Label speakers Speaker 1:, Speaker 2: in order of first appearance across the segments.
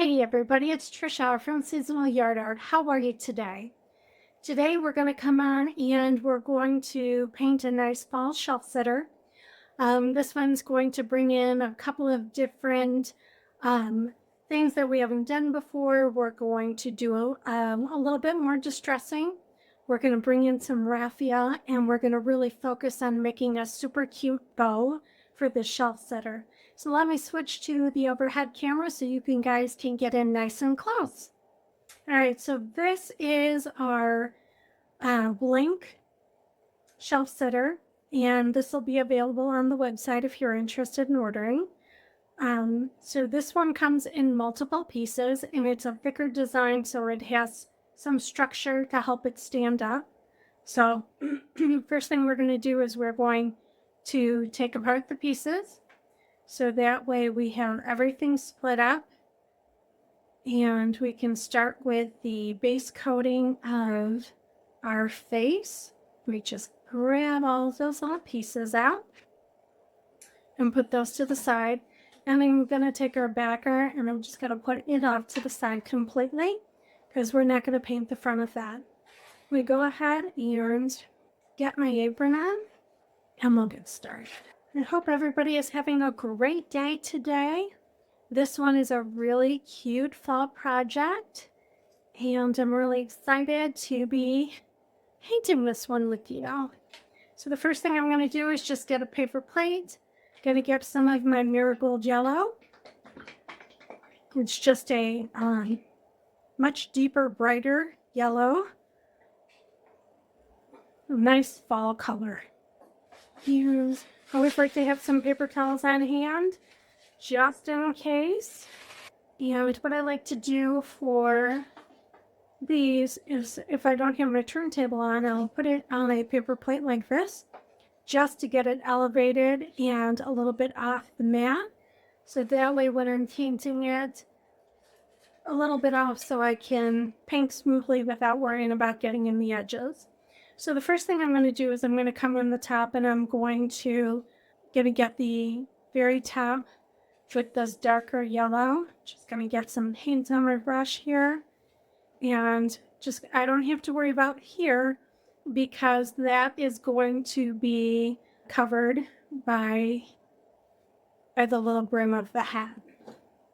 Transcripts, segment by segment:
Speaker 1: Hey everybody, it's Trisha from Seasonal Yard Art. How are you today? Today we're going to come on and we're going to paint a nice fall shelf sitter. This one's going to bring in a couple of different things that we haven't done before. We're going to do a little bit more distressing. We're going to bring in some raffia and we're going to really focus on making a super cute bow for this shelf sitter. So let me switch to the overhead camera so you guys can get in nice and close. All right, so this is our blank shelf sitter, and this will be available on the website if you're interested in ordering. So this one comes in multiple pieces, and it's a thicker design, so it has some structure to help it stand up. So first thing we're going to do is we're going to take apart the pieces. So that way we have everything split up, and we can start with the base coating of our face. We just grab all of those little pieces out and put those to the side. And then we're going to take our backer and I'm just going to put it off to the side completely because we're not going to paint the front of that. We go ahead and get my apron on and we'll get started. I hope everybody is having a great day today. This one is a really cute fall project, and I'm really excited to be painting this one with you. So the first thing I'm going to do is just get a paper plate. I'm going to get some of my marigold yellow. It's just a much deeper, brighter yellow. A nice fall color. Use. I always like to have some paper towels on hand, just in case. And what I like to do for these is if I don't have my turntable on, I'll put it on a paper plate like this, just to get it elevated and a little bit off the mat. So that way when I'm painting it, a little bit off so I can paint smoothly without worrying about getting in the edges. So the first thing I'm going to do is I'm going to come on the top and I'm going to get the very top with this darker yellow. Just going to get some paint on my brush here. And just, I don't have to worry about here because that is going to be covered by the little brim of the hat.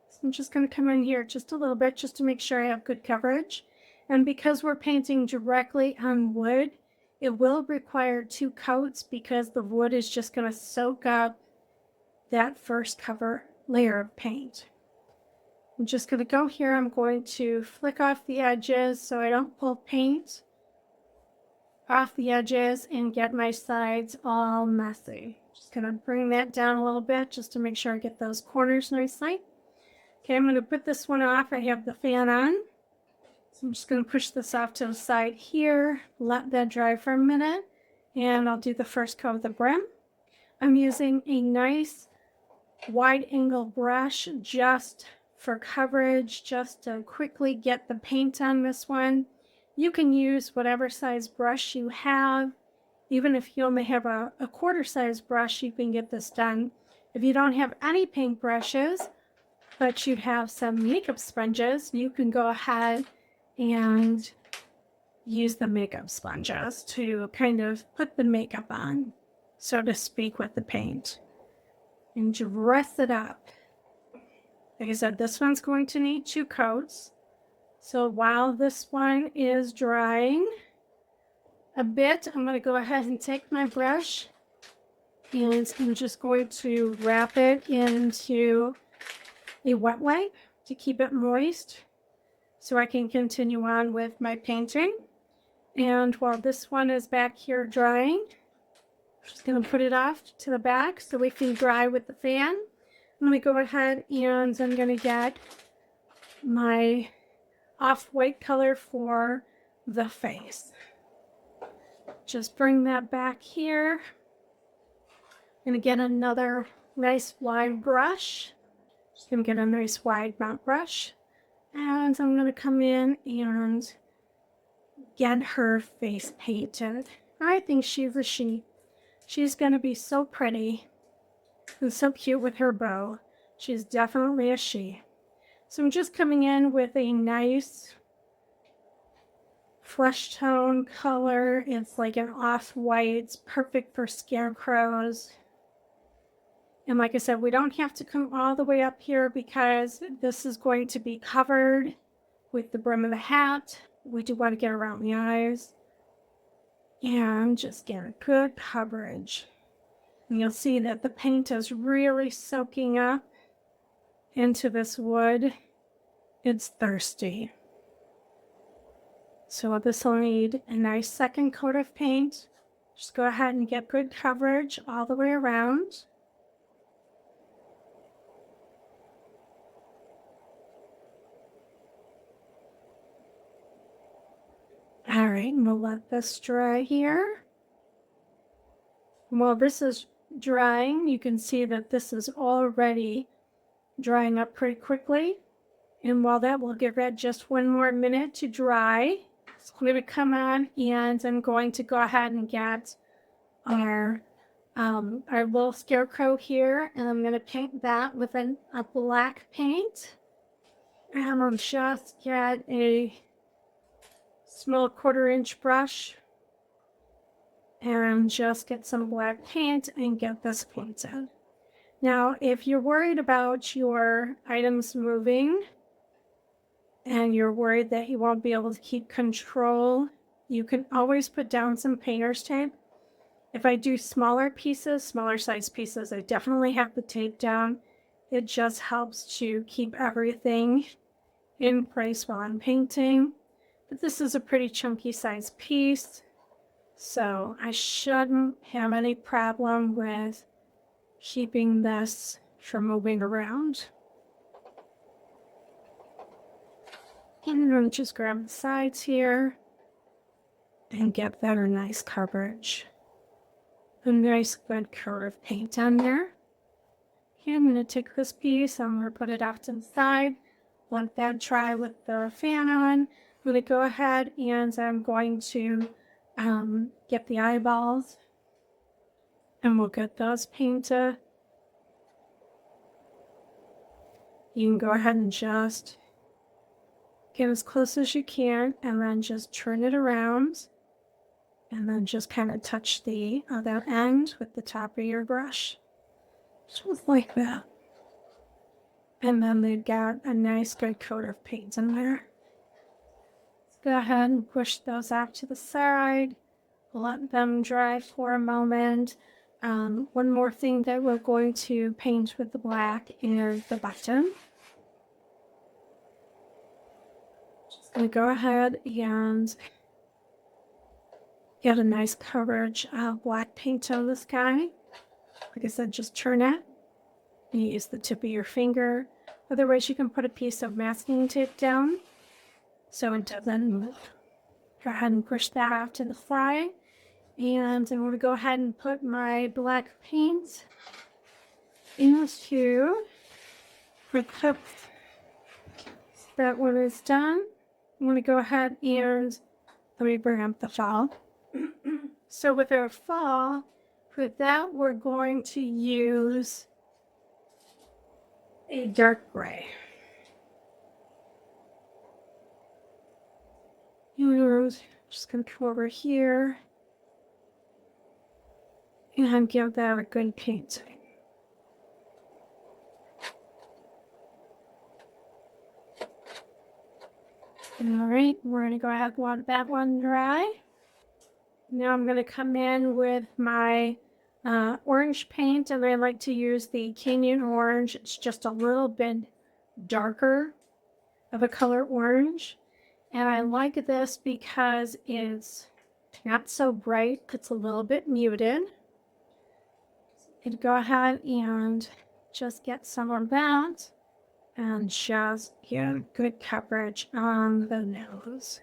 Speaker 1: So I'm just going to come in here just a little bit just to make sure I have good coverage. And because we're painting directly on wood, it will require 2 coats because the wood is just going to soak up that first cover layer of paint. I'm just going to go here. I'm going to flick off the edges so I don't pull paint off the edges and get my sides all messy. Just going to bring that down a little bit just to make sure I get those corners nicely. Okay, I'm going to put this one off. I have the fan on. So I'm just going to push this off to the side here, let that dry for a minute, and I'll do the first coat of the brim. I'm using a nice wide angle brush just for coverage, just to quickly get the paint on this one. You can use whatever size brush you have. Even if you only have a quarter size brush, you can get this done. If you don't have any paint brushes, but you have some makeup sponges, you can go ahead and use the makeup sponges to kind of put the makeup on, so to speak, with the paint and dress it up. Like I said, this one's going to need 2 coats. So while this one is drying a bit, I'm going to go ahead and take my brush and I'm just going to wrap it into a wet wipe to keep it moist, so I can continue on with my painting. And while this one is back here drying, I'm just going to put it off to the back so we can dry with the fan. Let me go ahead and I'm going to get my off-white color for the face. Just bring that back here. I'm going to get another nice wide brush. Just going to get a nice wide mount brush. And I'm going to come in and get her face painted. I think she's a she. She's going to be so pretty and so cute with her bow. She's definitely a she. So I'm just coming in with a nice flesh tone color. It's like an off-white. It's perfect for scarecrows. And like I said, we don't have to come all the way up here because this is going to be covered with the brim of the hat. We do want to get around the eyes. And just get good coverage. And you'll see that the paint is really soaking up into this wood. It's thirsty. So this will need a nice second coat of paint. Just go ahead and get good coverage all the way around. All right, and we'll let this dry here. While this is drying, you can see that this is already drying up pretty quickly. And while that will give it just 1 more minute to dry, it's going to come on, and I'm going to go ahead and get our little scarecrow here, and I'm going to paint that with a black paint. And I'll just get a small 1/4-inch brush and just get some black paint and get this painted. Now, if you're worried about your items moving and you're worried that you won't be able to keep control, you can always put down some painter's tape. If I do smaller pieces, smaller size pieces, I definitely have the tape down. It just helps to keep everything in place while I'm painting. But this is a pretty chunky size piece, so I shouldn't have any problem with keeping this from moving around. And then just grab the sides here and get that a nice coverage. A nice good coat of paint on there. Okay, I'm going to take this piece, I'm going to put it off to the side, let that dry with the fan on. I'm going to go ahead and I'm going to get the eyeballs, and we'll get those painted. You can go ahead and just get as close as you can and then just turn it around and then just kind of touch the other end with the top of your brush. Just like that. And then they've got a nice good coat of paint in there. Let's go ahead and push those off to the side. Let them dry for a moment. One more thing that we're going to paint with the black is the button. Just going to go ahead and get a nice coverage of black paint on this guy. Like I said, just turn it. You use the tip of your finger. Otherwise, you can put a piece of masking tape down so it doesn't move. Go ahead and push that off to the side. And I'm going to go ahead and put my black paint into the cup. That one is done. I'm going to go ahead and let me bring up the fall. So with our fall, for that we're going to use a dark gray. Just going to come over here and give that a good painting. All right, we're going to go ahead and let that one dry. Now I'm going to come in with my orange paint, and I like to use the Canyon Orange. It's just a little bit darker of a color orange. And I like this because it's not so bright. It's a little bit muted. And go ahead and just get some of that and just get good coverage on the nose.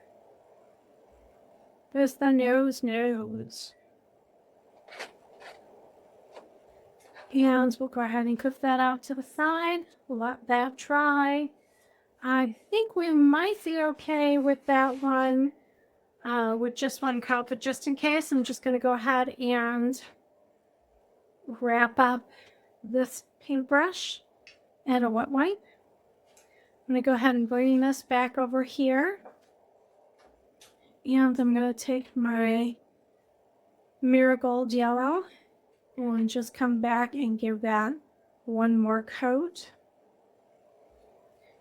Speaker 1: There's the nose. And we'll go ahead and cook that out to the side. Let that dry. I think we might be okay with that one, with just one coat, but just in case, I'm just going to go ahead and wrap up this paintbrush and a wet wipe. I'm going to go ahead and bring this back over here. And I'm going to take my marigold yellow and just come back and give that one more coat.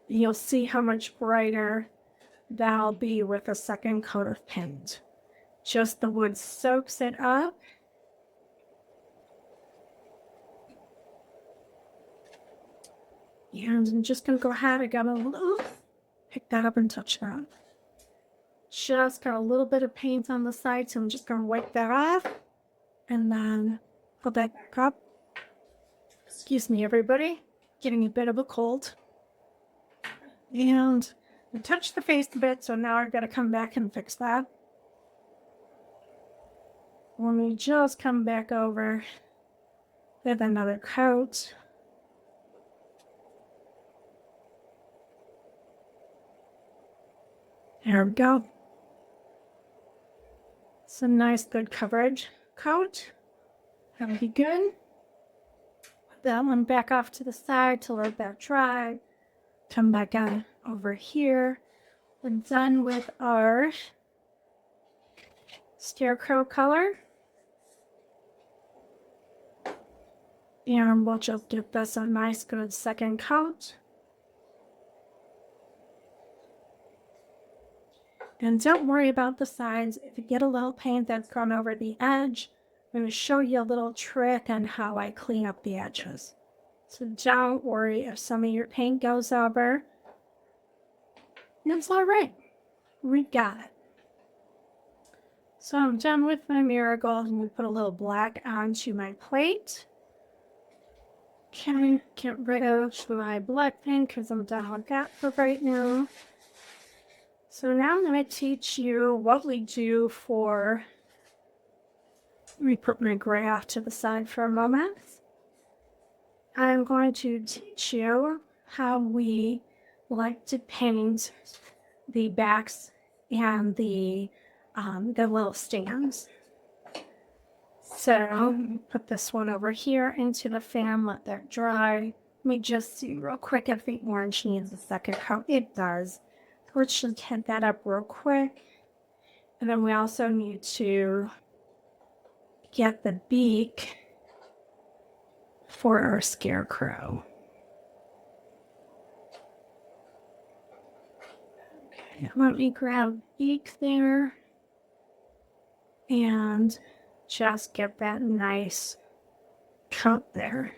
Speaker 1: You'll see how much brighter that'll be with a second coat of paint. Just the wood soaks it up. And I'm just going to go ahead, I got a pick that up and touch that. Just got a little bit of paint on the side, so I'm just going to wipe that off and then put that back up. Excuse me, everybody, getting a bit of a cold. And I touched the face a bit, so now I've got to come back and fix that. Let me just come back over with another coat. There we go. It's a nice, good coverage coat. That'll be good. Put that one back off to the side to let that dry. Come back on over here. We're done with our Scarecrow color. And we'll just give this a nice, good second coat. And don't worry about the sides. If you get a little paint that's gone over the edge, I'm going to show you a little trick on how I clean up the edges. So don't worry if some of your paint goes over. It's all right. We got it. So I'm done with my marigold. I'm going to put a little black onto my plate. Can get rid of my black paint because I'm done with that for right now. So now I'm going to teach you what we do for, let me put my gray off to the side for a moment. I'm going to teach you how we like to paint the backs and the little stands. So put this one over here into the fan, let that dry. Let me just see real quick if the orange needs a second coat. It does. Let's just hit that up real quick. And then we also need to get the beak for our Scarecrow. Okay, let me grab beak there and just get that nice coat there.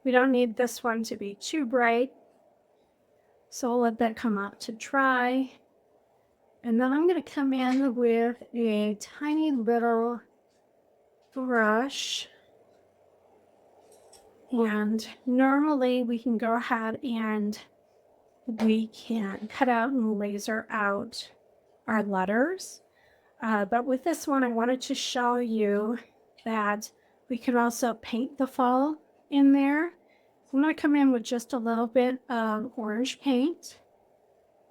Speaker 1: We don't need this one to be too bright, so I'll let that come out to dry. And then I'm going to come in with a tiny little brush. And normally we can go ahead and we can cut out and laser out our letters. But with this one, I wanted to show you that we can also paint the fall in there. I'm going to come in with just a little bit of orange paint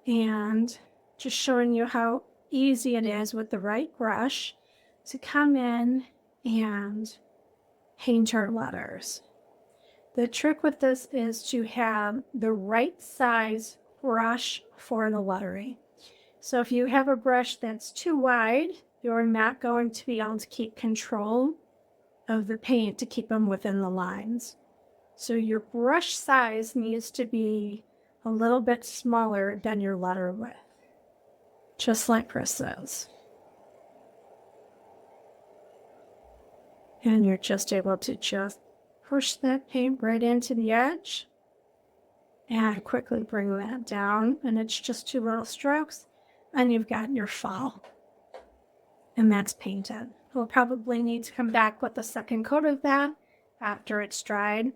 Speaker 1: and just showing you how easy it is with the right brush to come in and paint our letters. The trick with this is to have the right size brush for the lettering. So if you have a brush that's too wide, you're not going to be able to keep control of the paint to keep them within the lines. So your brush size needs to be a little bit smaller than your letter width, just like Chris says. And you're just able to just push that paint right into the edge and quickly bring that down. And it's just 2 little strokes and you've got your fall. And that's painted. We'll probably need to come back with a second coat of that after it's dried.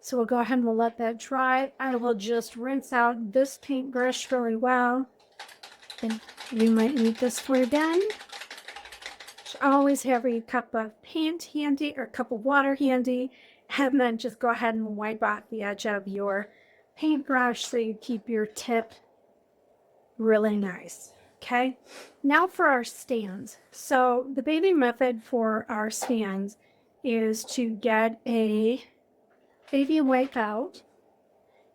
Speaker 1: So we'll go ahead and we'll let that dry. I will just rinse out this paintbrush really well. And you might need this for again. Always have a cup of paint handy or a cup of water handy. And then just go ahead and wipe off the edge of your paintbrush so you keep your tip really nice. Okay, now for our stands. So the baby method for our stands is to get a baby wipe out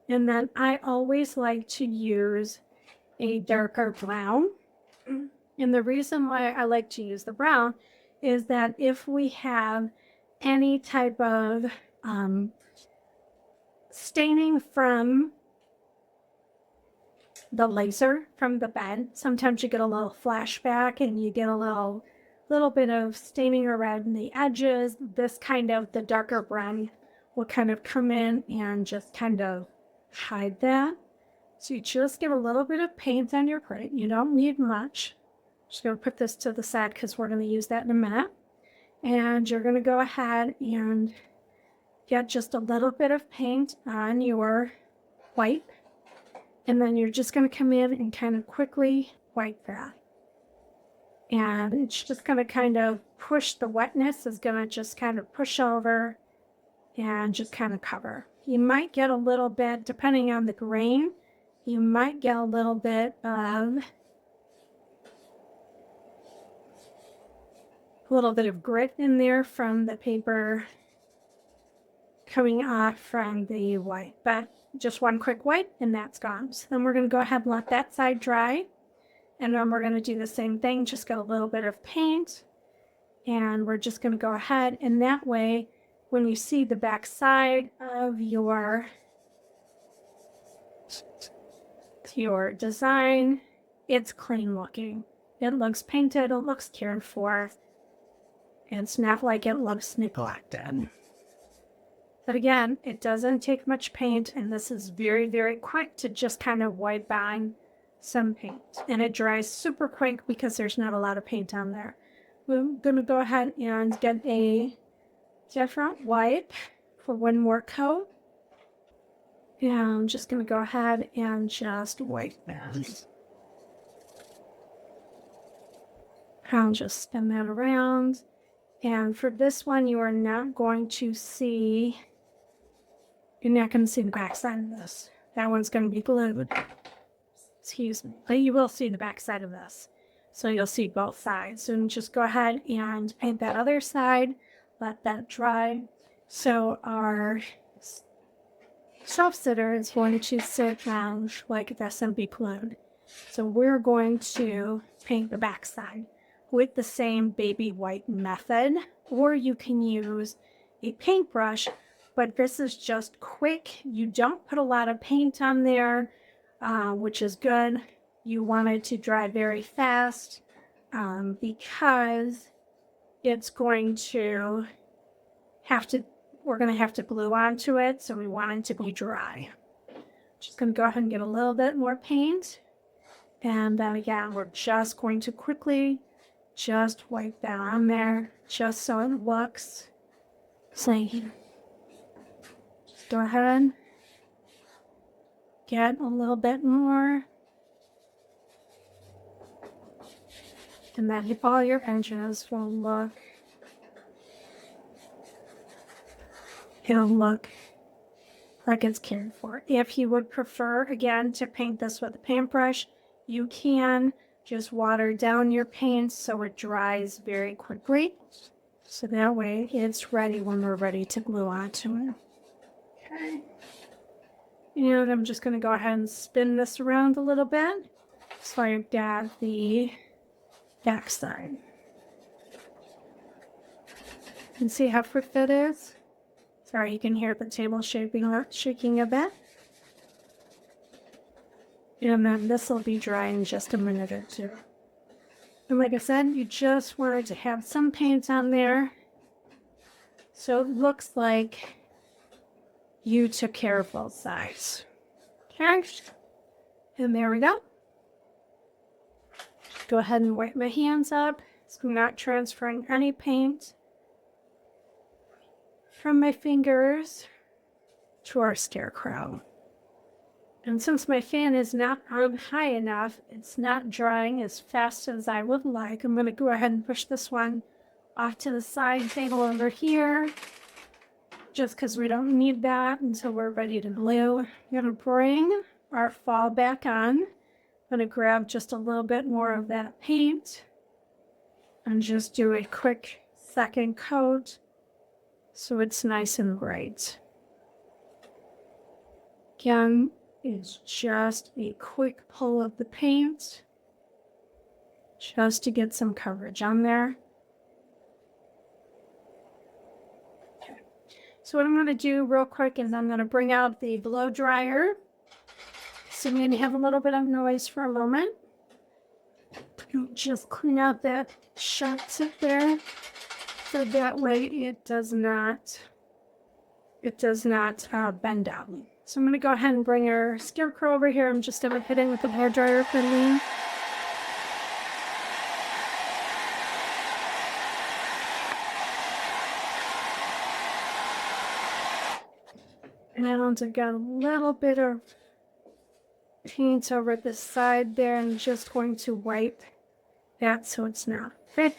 Speaker 1: And then I always like to use a darker brown. And the reason why I like to use the brown is that if we have any type of staining from the laser from the bed, sometimes you get a little flashback and you get a little bit of staining around the edges. This kind of, the darker brown will kind of come in and just kind of hide that. So you just give a little bit of paint on your print. You don't need much. Just going to put this to the side because we're going to use that in a minute. And you're going to go ahead and get just a little bit of paint on your white. And then you're just going to come in and kind of quickly wipe that. And it's just going to kind of push, the wetness is going to just kind of push over and just kind of cover. You might get a little bit, depending on the grain, you might get a little bit of grit in there from the paper coming off from the white, but just one quick wipe and that's gone. So then we're going to go ahead and let that side dry, and then we're going to do the same thing, just get a little bit of paint, and we're just going to go ahead, and that way when you see the back side of your design, it's clean looking. It looks painted, it looks cared for. It's not like it looks neglected. But again, it doesn't take much paint, and this is very, very quick to just kind of wipe on some paint. And it dries super quick because there's not a lot of paint on there. We're going to go ahead and get a different wipe for one more coat. And I'm just going to go ahead and just wipe that. I'll just spin that around. And for this one, you are not going to see, you're not going to see the back side of this. That one's going to be glued. Excuse me. But you will see the back side of this. So you'll see both sides. And just go ahead and paint that other side. Let that dry. So our shelf sitter is going to sit down like this and be glued. So we're going to paint the back side with the same baby white method, or you can use a paintbrush, but this is just quick. You don't put a lot of paint on there, which is good. You want it to dry very fast because it's going to we're going to have to glue onto it, so we want it to be dry. Just going to go ahead and get a little bit more paint, and then again, we're just going to quickly just wipe that on there, just so it looks clean. Just go ahead, get a little bit more, and then if all your edges will look, it'll look like it's cared for. If you would prefer, again, to paint this with a paintbrush, you can. Just water down your paint so it dries very quickly. So that way it's ready when we're ready to glue onto it. Okay. And I'm just going to go ahead and spin this around a little bit. So I've got the back side. You can see how quick that is. Sorry, you can hear the table shaking a bit. And then this will be dry in just a minute or two. And like I said, you just wanted to have some paint on there so it looks like you took care of both sides. Okay. And there we go. Go ahead and wipe my hands up so I'm not transferring any paint from my fingers to our Scarecrow. And since my fan is not on high enough, it's not drying as fast as I would like. I'm going to go ahead and push this one off to the side table over here, just because we don't need that until we're ready to glue. I'm going to bring our fall back on. I'm going to grab just a little bit more of that paint and just do a quick second coat so it's nice and bright. Again, it's just a quick pull of the paint just to get some coverage on there. Okay. So what I'm going to do real quick is I'm going to bring out the blow dryer. So I'm going to have a little bit of noise for a moment. Just clean out that sharp tip there, so that way it does not bend out. So I'm going to go ahead and bring our Scarecrow over here. I'm just going to hit it with the hair dryer quickly. And I've got a little bit of paint over the side there. I'm just going to wipe that so it's not thick.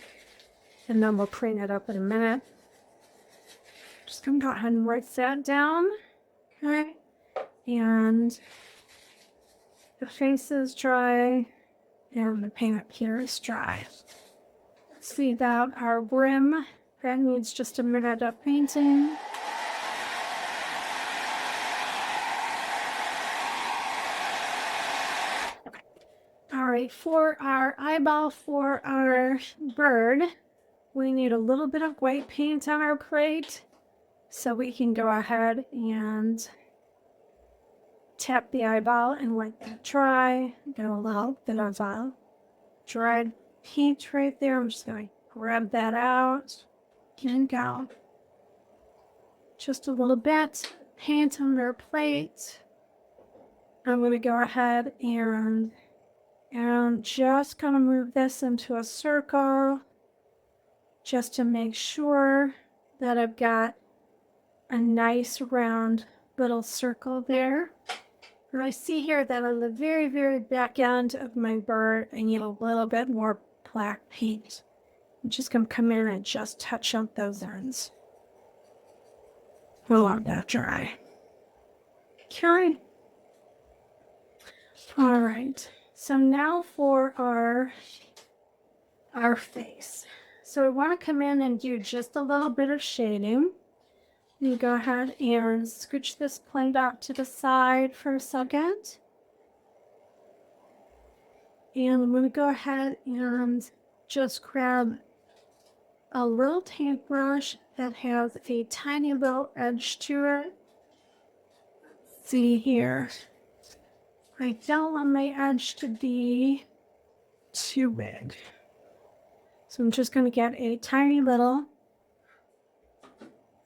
Speaker 1: And then we'll clean it up in a minute. Just going to go ahead and write that down. Okay. And the face is dry. And the paint up here is dry. See that our brim, that needs just a minute of painting. All right, for our eyeball for our bird, we need a little bit of white paint on our plate. So we can go ahead and tap the eyeball and let that dry. Get a little bit of dried paint right there. I'm just going to grab that out and go. Just a little bit paint on their plate. I'm going to go ahead and just kind of move this into a circle just to make sure that I've got a nice round little circle there. And I see here that on the very, very back end of my bird, I need a little bit more black paint. I'm just going to come in and just touch up those ends. We'll let that dry. Okay. All right. So now for our face. So I want to come in and do just a little bit of shading. You go ahead and scooch this plate out to the side for a second. And I'm going to go ahead and just grab a little paintbrush that has a tiny little edge to it. See here. I don't want my edge to be too big. So I'm just going to get a tiny little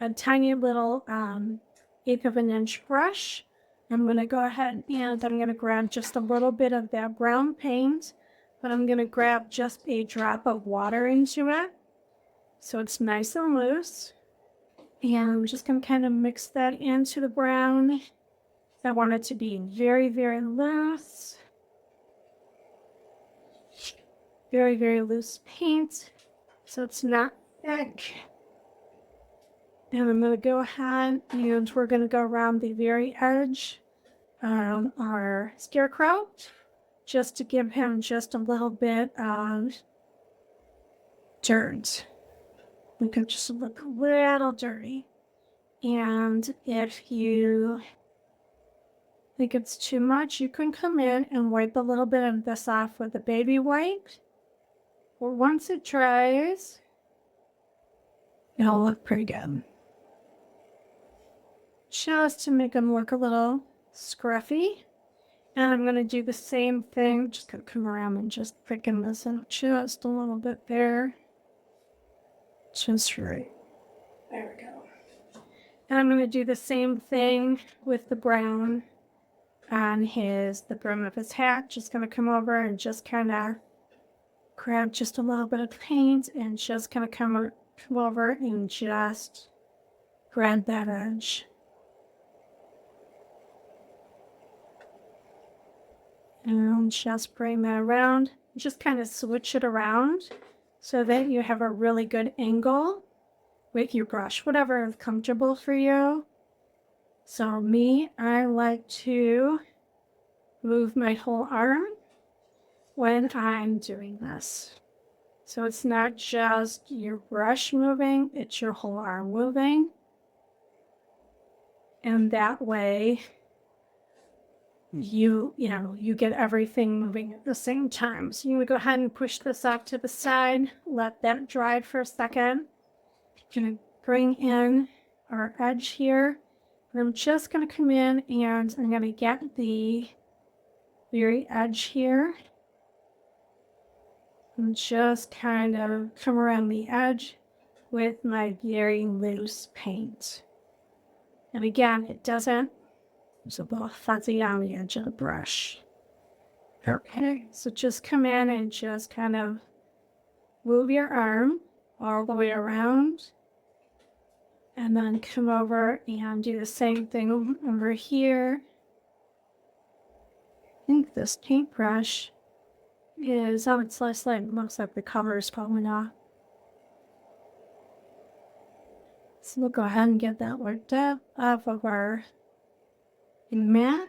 Speaker 1: 1/8 of an inch brush. I'm going to go ahead and I'm going to grab just a little bit of that brown paint, but I'm going to grab just a drop of water into it so it's nice and loose. And I'm just going to kind of mix that into the brown. I want it to be very, very loose. Very, very loose paint so it's not thick. And I'm going to go ahead and we're going to go around the very edge of our Scarecrow just to give him just a little bit of dirt. We can just look a little dirty. And if you think it's too much, you can come in and wipe a little bit of this off with a baby wipe. Or once it dries, it'll look pretty good. Just to make them look a little scruffy. And I'm going to do the same thing. Just going to come around and just thicken this up just a little bit there. Just right. There we go. And I'm going to do the same thing with the brown on the brim of his hat. Just going to come over and just kind of grab just a little bit of paint and just kind of come over and just grab that edge. And just bring that around. Just kind of switch it around so that you have a really good angle with your brush, whatever is comfortable for you. So me, I like to move my whole arm when I'm doing this. So it's not just your brush moving, it's your whole arm moving. And that way you get everything moving at the same time. So you want to go ahead and push this off to the side, let that dry for a second. Gonna bring in our edge here. And I'm just gonna come in and I'm gonna get the very edge here and just kind of come around the edge with my very loose paint. And again, it's a little fuzzy on the edge of the brush. Okay, so just come in and just kind of move your arm all the way around. And then come over and do the same thing over here. I think this paintbrush is, it's less like, looks like the cover is falling off. So we'll go ahead and get that worked up off of our mat.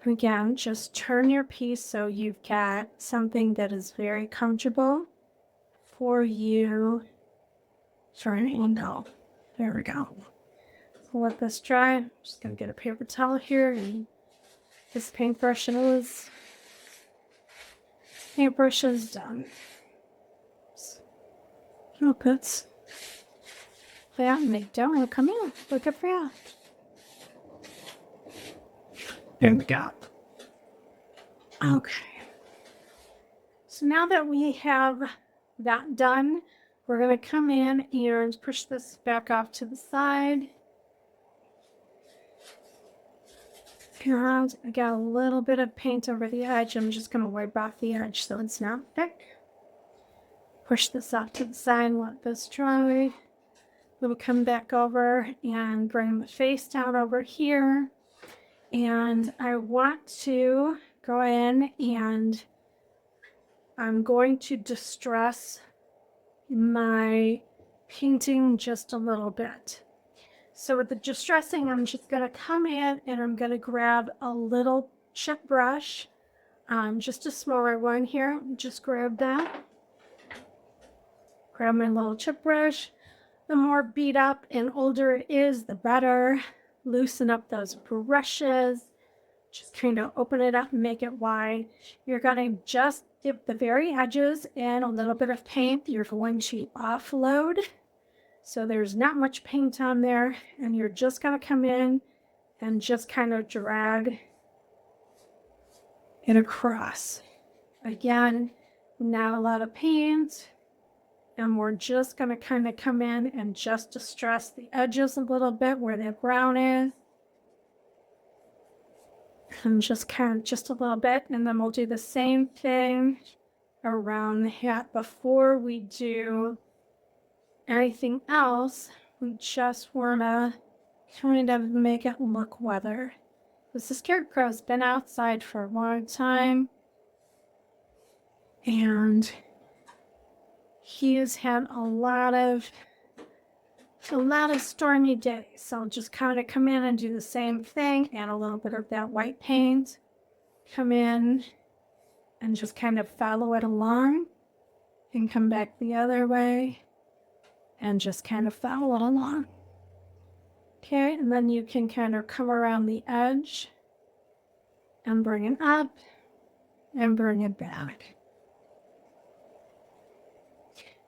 Speaker 1: Again, just turn your piece so you've got something that is very comfortable for you. Sorry, no. There we go. So let this dry. I'm just going to get a paper towel here and this paintbrush is done. Look, it's that and they don't want to come in. Look at that. There we go. Okay. So now that we have that done, we're going to come in and push this back off to the side. And I got a little bit of paint over the edge. I'm just going to wipe off the edge so it's not thick. Push this off to the side, let this dry. We'll come back over and bring the face down over here. And I want to go in and I'm going to distress my painting just a little bit. So with the distressing, I'm just going to come in and I'm going to grab a little chip brush, just a smaller one here. Just grab that. Grab my little chip brush. The more beat up and older it is, the better. Loosen up those brushes. Just kind of open it up and make it wide. You're going to just dip the very edges in a little bit of paint. You're going to offload. So there's not much paint on there. And you're just going to come in and just kind of drag it across. Again, not a lot of paint. And we're just going to kind of come in and just distress the edges a little bit where the brown is. And just kind of just a little bit. And then we'll do the same thing around the hat. Before we do anything else, we just want to kind of make it look weathered. Because the Scarecrow's been outside for a long time. And he has had a lot of stormy days. So I'll just kind of come in and do the same thing. Add a little bit of that white paint. Come in and just kind of follow it along. And come back the other way. And just kind of follow it along. Okay, and then you can kind of come around the edge. And bring it up. And bring it back.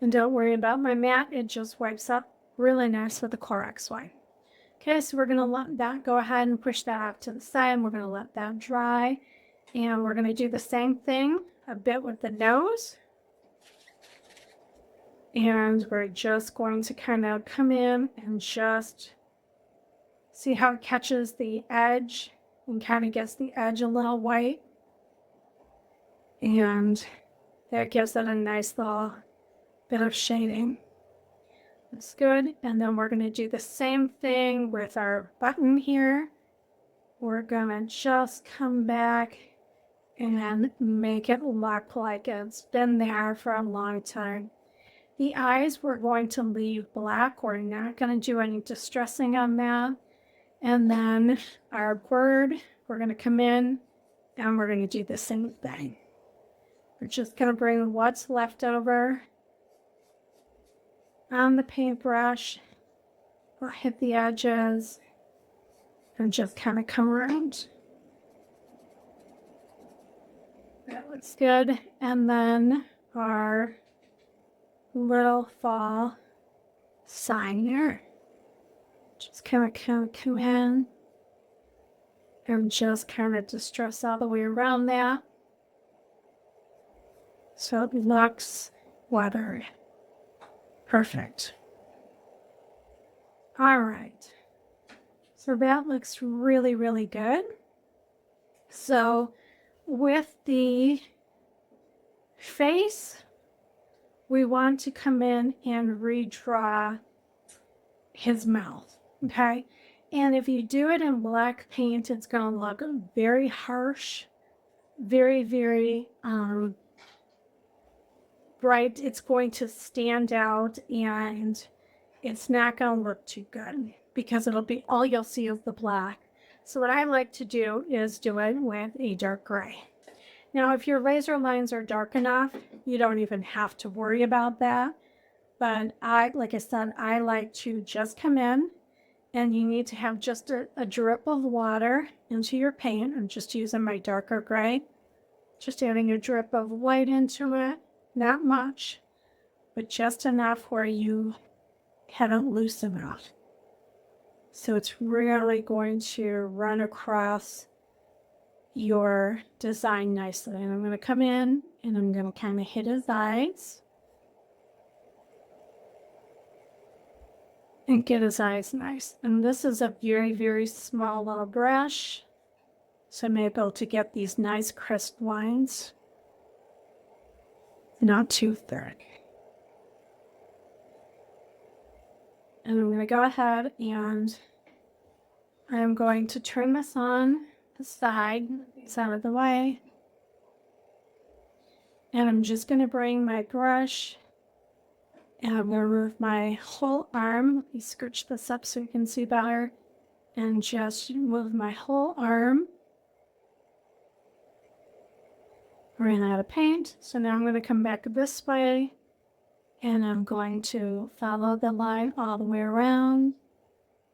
Speaker 1: And don't worry about my mat, it just wipes up really nice with the Clorox wipe. Okay, so we're going to let that go ahead and push that off to the side. We're going to let that dry. And we're going to do the same thing a bit with the nose. And we're just going to kind of come in and just see how it catches the edge and kind of gets the edge a little white. And that gives it a nice little bit of shading. That's good. And then we're going to do the same thing with our button here. We're going to just come back and make it look like it's been there for a long time. The eyes we're going to leave black. We're not going to do any distressing on that. And then our bird, we're going to come in and we're going to do the same thing. We're just going to bring what's left over on the paintbrush. We'll hit the edges and just kind of come around. That looks good. And then our little fall sign there. Just kind of come in and just kind of distress all the way around that. So it looks weathered. Perfect. All right. So that looks really, really good. So with the face, we want to come in and redraw his mouth, okay? And if you do it in black paint, it's going to look very harsh, very, very bright. It's going to stand out, and it's not going to look too good because it'll be all you'll see is the black. So what I like to do is do it with a dark gray. Now, if your laser lines are dark enough, you don't even have to worry about that. But like I said, I like to just come in, and you need to have just a drip of water into your paint. I'm just using my darker gray, just adding a drip of white into it, not much, but just enough where you haven't loosened enough. So it's really going to run across your design nicely. And I'm going to come in and I'm going to kind of hit his eyes and get his eyes nice. And this is a very, very small little brush, so I'm able to get these nice crisp lines, not too thick. And I'm going to go ahead and I'm going to turn this on the side, it's out of the way. And I'm just going to bring my brush and I'm going to move my whole arm. Let me scooch this up so you can see better. And just move my whole arm. Ran out of paint. So now I'm going to come back this way. And I'm going to follow the line all the way around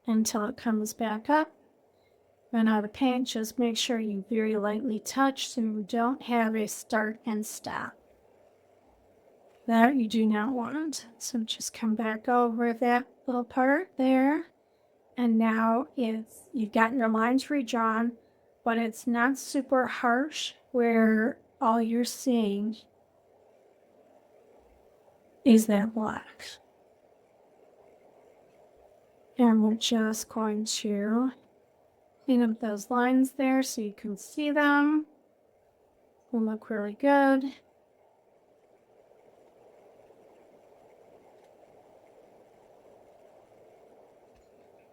Speaker 1: until it comes back up. Run out of paint, just make sure you very lightly touch so you don't have a start and stop. That you do not want. So just come back over that little part there. And now you've got your lines redrawn, but it's not super harsh where all you're seeing is that black. And we're just going to clean up those lines there so you can see them. Will look really good.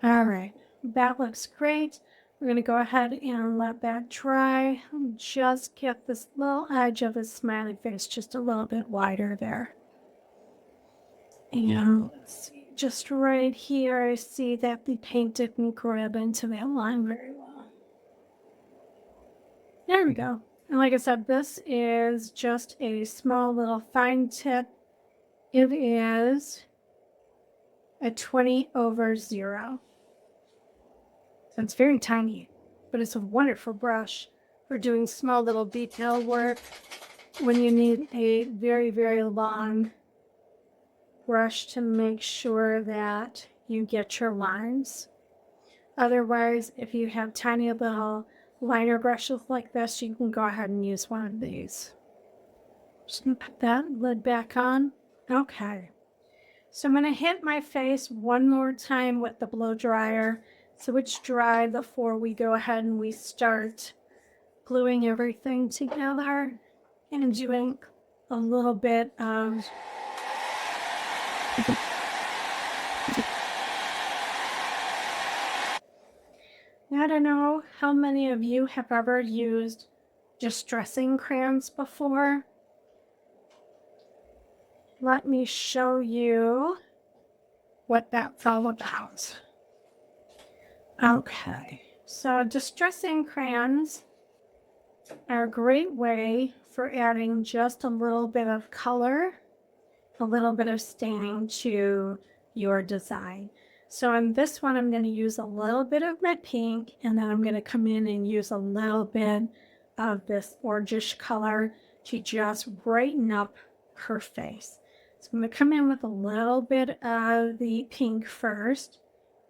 Speaker 1: All right, that looks great. We're going to go ahead and let that dry. Just get this little edge of his smiley face just a little bit wider there. And let's see, just right here, I see that the paint didn't grab into that line very well. There we go. And like I said, this is just a small little fine tip. It is a 20/0. So it's very tiny, but it's a wonderful brush for doing small little detail work when you need a very, very long brush to make sure that you get your lines. Otherwise, if you have tiny little liner brushes like this, you can go ahead and use one of these. Just gonna put that lid back on. Okay. So I'm gonna hit my face one more time with the blow dryer so it's dry before we go ahead and we start gluing everything together and doing a little bit of I don't know how many of you have ever used distressing crayons before. Let me show you what that's all about. Okay, so distressing crayons are a great way for adding just a little bit of color, a little bit of staining to your design. So on this one, I'm going to use a little bit of red pink, and then I'm going to come in and use a little bit of this orangish color to just brighten up her face. So I'm going to come in with a little bit of the pink first,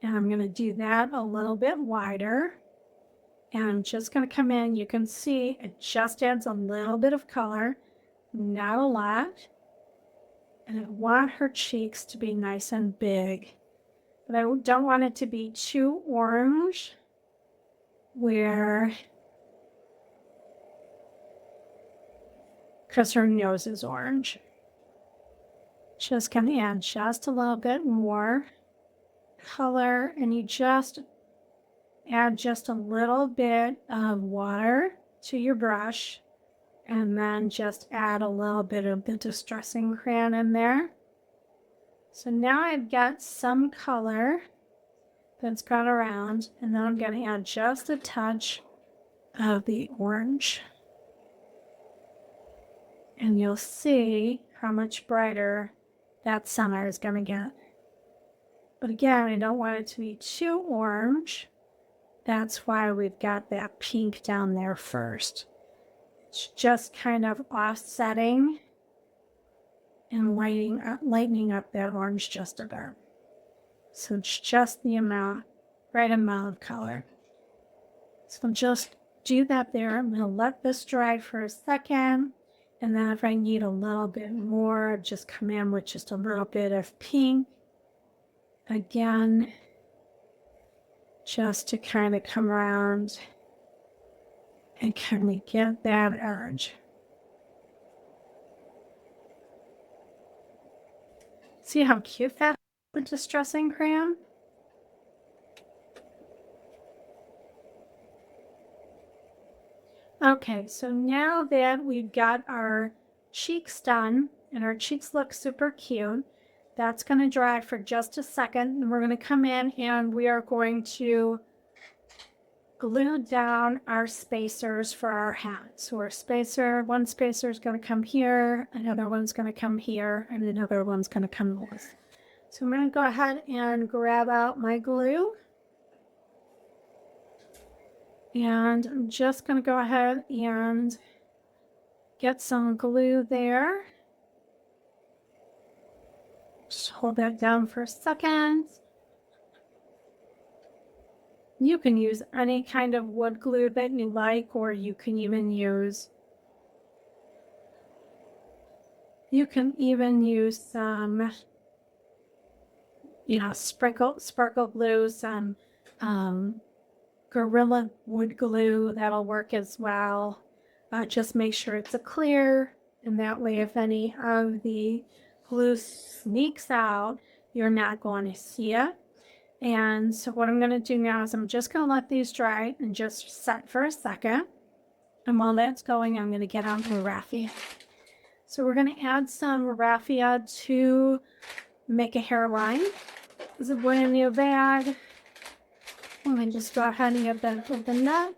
Speaker 1: and I'm going to do that a little bit wider. And I'm just going to come in. You can see it just adds a little bit of color, not a lot. And I want her cheeks to be nice and big. But I don't want it to be too orange because her nose is orange. Just gonna add just a little bit more color, and you just add just a little bit of water to your brush, and then just add a little bit of the distressing crayon in there. So now I've got some color that's gone around, and then I'm going to add just a touch of the orange. And you'll see how much brighter that center is going to get. But again, I don't want it to be too orange. That's why we've got that pink down there first. It's just kind of offsetting and lightening up that orange just a bit. So it's just the right amount of color. So just do that there. I'm going to let this dry for a second. And then if I need a little bit more, just come in with just a little bit of pink. Again, just to kind of come around and kind of get that edge. See how cute that is with distressing crayon? Okay, so now that we've got our cheeks done and our cheeks look super cute, that's going to dry for just a second, and we're going to come in and we are going to glue down our spacers for our hat. So one spacer is going to come here, another one's going to come here, and another one's going to come north. So I'm going to go ahead and grab out my glue. And I'm just going to go ahead and get some glue there. Just hold that down for a second. You can use any kind of wood glue that you like, or you can even use some, sparkle glue, some Gorilla wood glue. That'll work as well. Just make sure it's a clear, and that way if any of the glue sneaks out, you're not going to see it. And so what I'm going to do now is I'm just going to let these dry and just set for a second. And while that's going, I'm going to get on the raffia. So we're going to add some raffia to make a hairline. This is one in your bag. I'm going to just go ahead and get that opened up.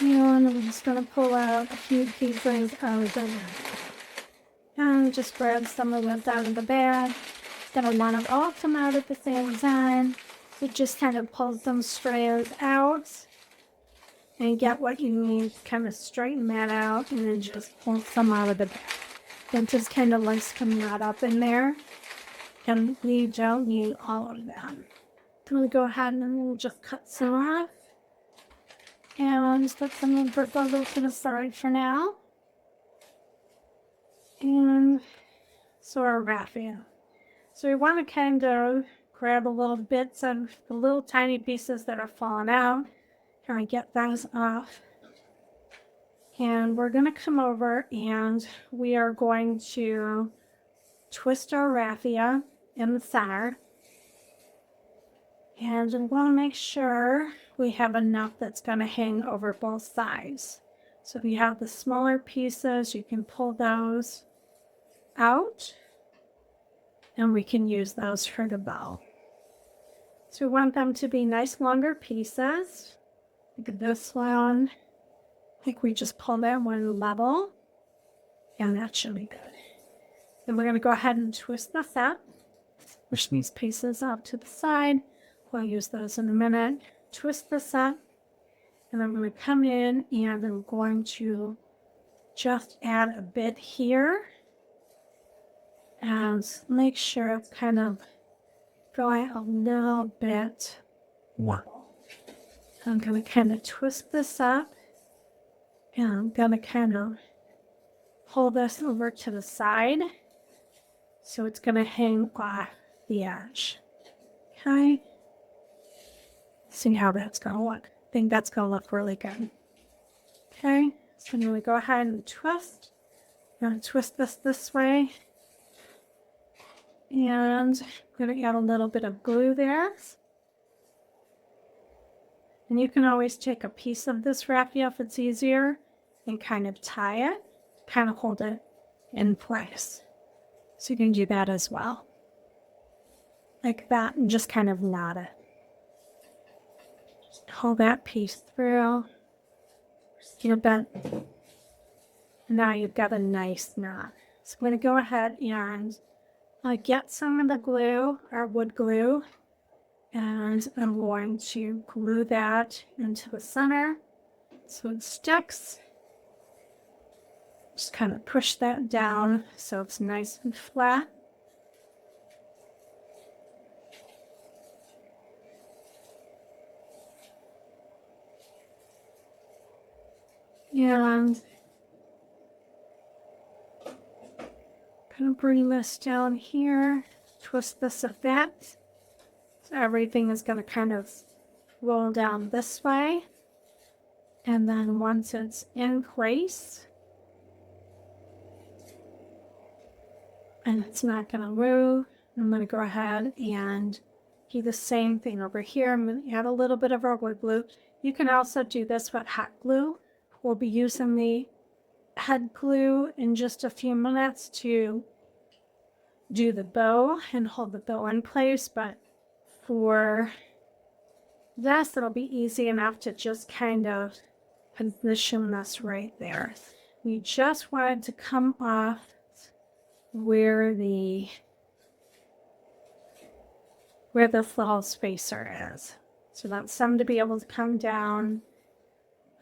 Speaker 1: And I'm just going to pull out a few pieces of the and just grab some of this out of the bag. Don't want them all come out at the same time. So just kind of pull some strands out and get what you need. Kind of straighten that out and then just pull some out of the bag. Then just kind of like come right up in there. And we don't need all of that. I'm going to go ahead and just cut some off. And just put some of the bubbles to the side for now. And so our raffia. So we want to kind of grab a little bits of the little tiny pieces that are falling out. Kind of get those off. And we're going to come over and we are going to twist our raffia in the center. And we want to make sure we have enough that's going to hang over both sides. So if you have the smaller pieces, you can pull those out. And we can use those for the bow. So we want them to be nice longer pieces. Look at this one. I think we just pull that one level. And that should be good. Then we're going to go ahead and twist this up. Push these pieces up to the side. We'll use those in a minute. Twist this up, and I'm going to come in and I'm going to just add a bit here and make sure it's kind of going a little bit. I'm going to kind of twist this up, and I'm going to kind of pull this over to the side so it's going to hang off the edge. Okay. See how that's going to look. I think that's going to look really good. Okay. So I'm going to go ahead and twist. I'm going to twist this way. And I'm going to add a little bit of glue there. And you can always take a piece of this raffia if it's easier and kind of tie it, kind of hold it in place. So you can do that as well. Like that, and just kind of knot it. Just pull that piece through. Get that. Now you've got a nice knot. So I'm going to go ahead and get some of the glue, our wood glue, and I'm going to glue that into the center so it sticks. Just kind of push that down so it's nice and flat. And kind of bring this down here, twist this a bit. So everything is going to kind of roll down this way. And then once it's in place, and it's not going to move, I'm going to go ahead and do the same thing over here. I'm going to add a little bit of our wood glue. You can also do this with hot glue. We'll be using the head glue in just a few minutes to do the bow and hold the bow in place, but for this, it'll be easy enough to just kind of position this right there. We just wanted to come off where this little spacer is. So that's some to be able to come down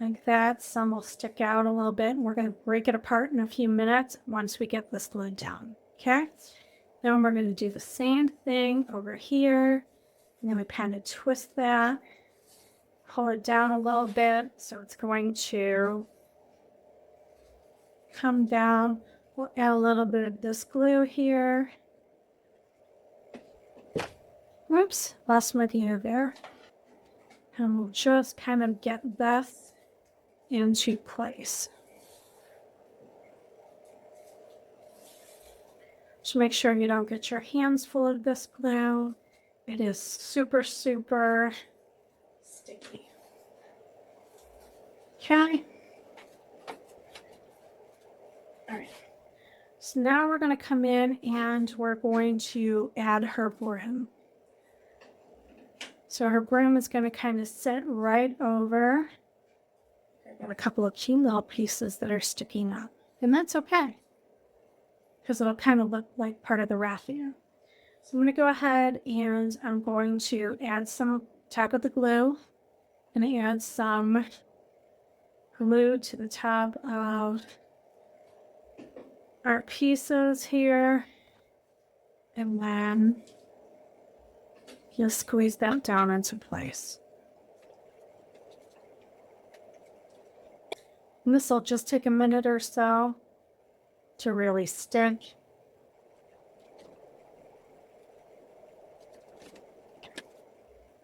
Speaker 1: like that. Some will stick out a little bit. We're going to break it apart in a few minutes once we get this glued down. Okay? Then we're going to do the same thing over here. And then we kind of twist that, pull it down a little bit so it's going to come down. We'll add a little bit of this glue here. Whoops, lost my glue there. And we'll just kind of get this into place. Just make sure you don't get your hands full of this glue. It is super, super sticky. Okay. All right. So now we're going to come in and we're going to add her brim. So her brim is going to kind of sit right over. I've got a couple of cute little pieces that are sticking up. And that's okay, because it'll kind of look like part of the raffia. So I'm going to go ahead and I'm going to add some top of the glue. I'm going to add some glue to the top of our pieces here. And then just squeeze that down into place. And this will just take a minute or so to really stick.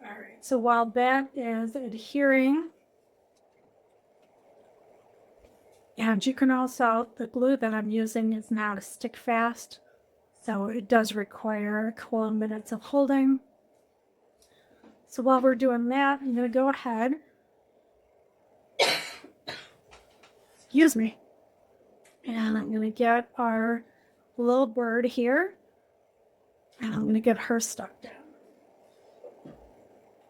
Speaker 1: All right, so while that is adhering, and you can also, the glue that I'm using is not a stick fast, so it does require a couple of minutes of holding. So while we're doing that, I'm going to go ahead, excuse me, and I'm going to get our little bird here, and I'm going to get her stuck down.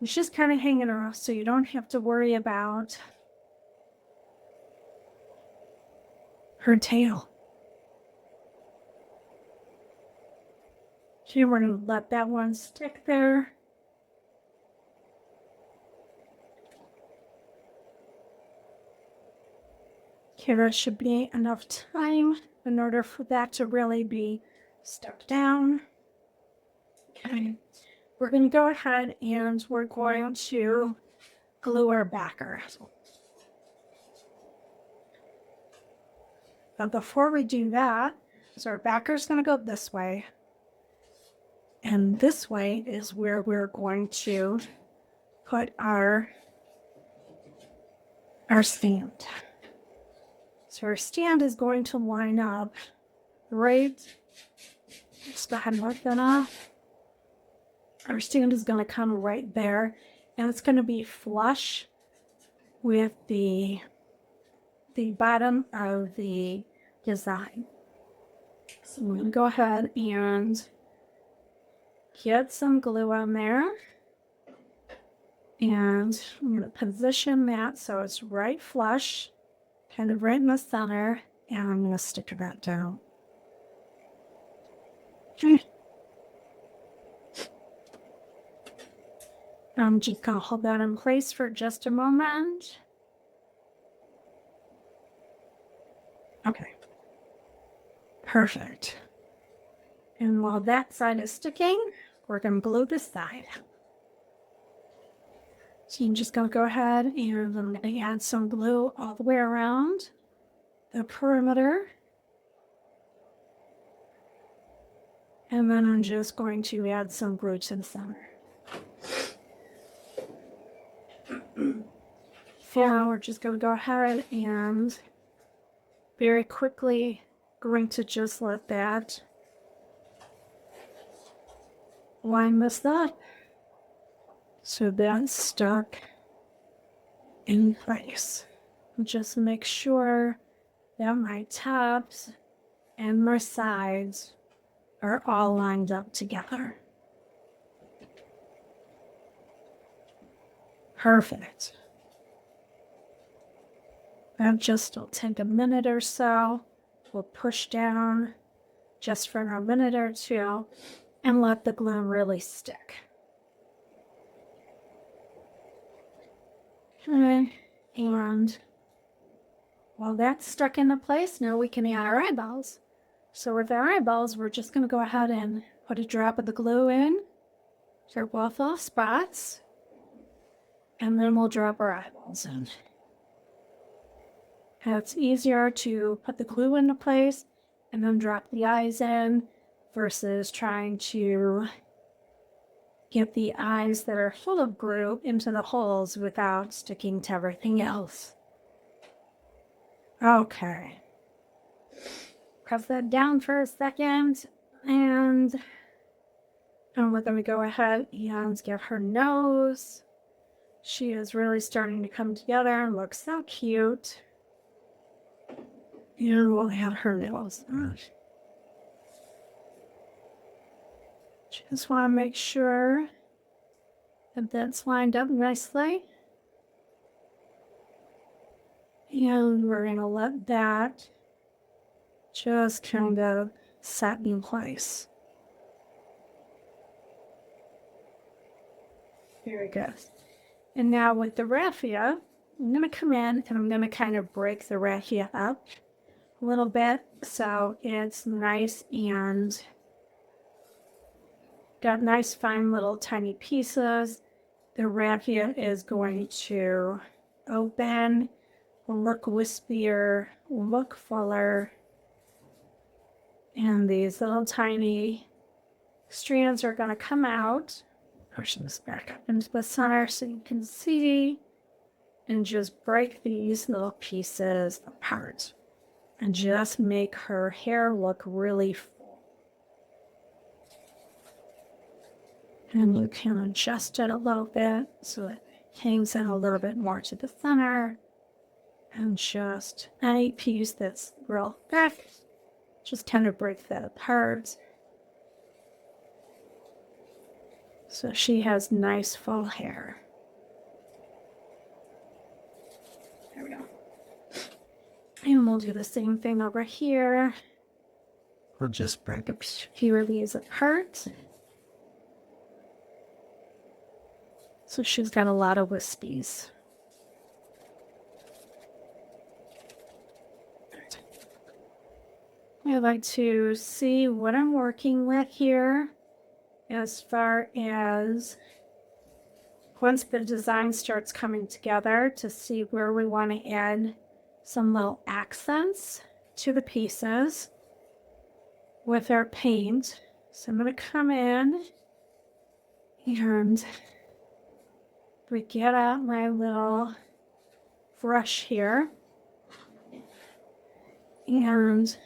Speaker 1: It's just kind of hanging off, so you don't have to worry about her tail. So we're going to let that one stick there. Here should be enough time in order for that to really be stuck down. Okay, we're going to go ahead and we're going to glue our backer. But before we do that, so our backer is going to go this way. And this way is where we're going to put our stand. So our stand is going to line up right. Just go ahead and mark that off. Our stand is going to come right there, and it's going to be flush with the bottom of the design. So I'm going to go ahead and get some glue on there. And I'm going to position that so it's right flush, kind of right in the center, and I'm going to stick that down. Okay. I'm just going to hold that in place for just a moment. Okay. Perfect. And while that side is sticking, we're going to glue this side. So you're just going to go ahead and I'm going to add some glue all the way around the perimeter. And then I'm just going to add some glue to the center. Now we're just going to go ahead and very quickly going to just let that line this up so that's stuck in place. Just make sure that my tops and my sides are all lined up together. Perfect. That just will take a minute or so. We'll push down just for a minute or two and let the glue really stick. Okay. And while that's stuck into place, now we can add our eyeballs. So with our eyeballs, we're just going to go ahead and put a drop of the glue in to both those spots. And then we'll drop our eyeballs in. It's easier to put the glue into place and then drop the eyes in versus trying to get the eyes that are full of glue into the holes without sticking to everything else. Okay. Press that down for a second and we're going to go ahead and get her nose. She is really starting to come together and look so cute. And we'll add her nails. Just want to make sure that that's lined up nicely. And we're going to let that just kind of set in place. Very good. And now with the raffia, I'm going to come in and I'm going to kind of break the raffia up a little bit so it's nice and got nice fine little tiny pieces. The raffia is going to open, look wispier, look fuller, and these little tiny strands are going to come out. Push this back up into the center so you can see, and just break these little pieces apart and just make her hair look really full. And you can adjust it a little bit so it hangs in a little bit more to the center. And just any piece that's real thick, just kind of break that apart. So she has nice full hair. There we go. And we'll do the same thing over here. We'll just break a few of these apart. So she's got a lot of wispies. I like to see what I'm working with here as far as once the design starts coming together to see where we want to add some little accents to the pieces with our paint. So I'm going to come in and we get out my little brush here and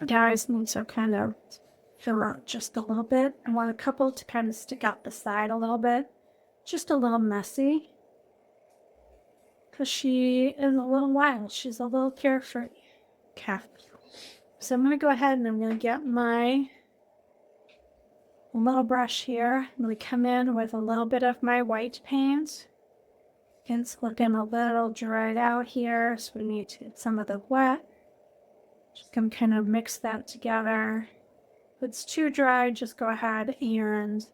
Speaker 1: guys need to kind of fill out just a little bit. I want a couple to kind of stick out the side a little bit, just a little messy, because she is a little wild. She's a little carefree. Okay. So I'm going to go ahead and I'm going to get my little brush here. I'm going to come in with a little bit of my white paint. It's looking a little dried out here, so we need to get some of the wet. Just going to kind of mix that together. If it's too dry, just go ahead and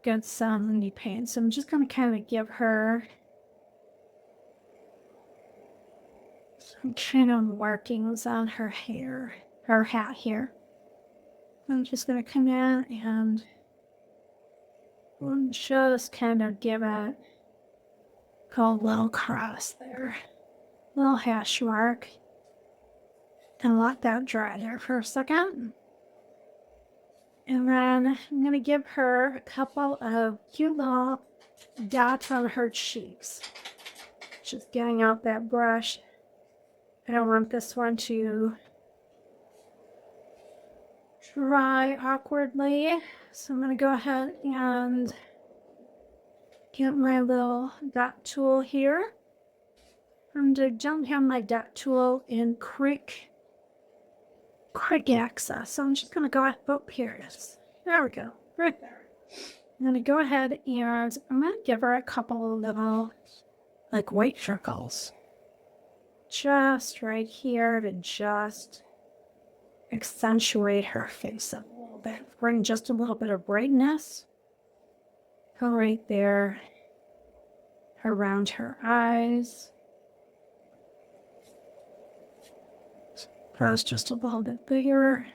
Speaker 1: get some new paint. So I'm just going to kind of give her some kind of markings on her hair, her hat here. I'm just going to come in and just kind of give it a little cross there, little hash mark, and let that dry there for a second. And then I'm going to give her a couple of cute little dots on her cheeks. Just getting out that brush. I don't want this one to dry awkwardly. So I'm going to go ahead and get my little dot tool here. And I don't have my dot tool in quick access. So I'm just going to go ahead, oh, here it is. There we go, right there. I'm going to go ahead and I'm going to give her a couple of little, like, white circles. Just right here to just accentuate her face a little bit. Bring just a little bit of brightness. Go right there around her eyes. Press just a little bit bigger.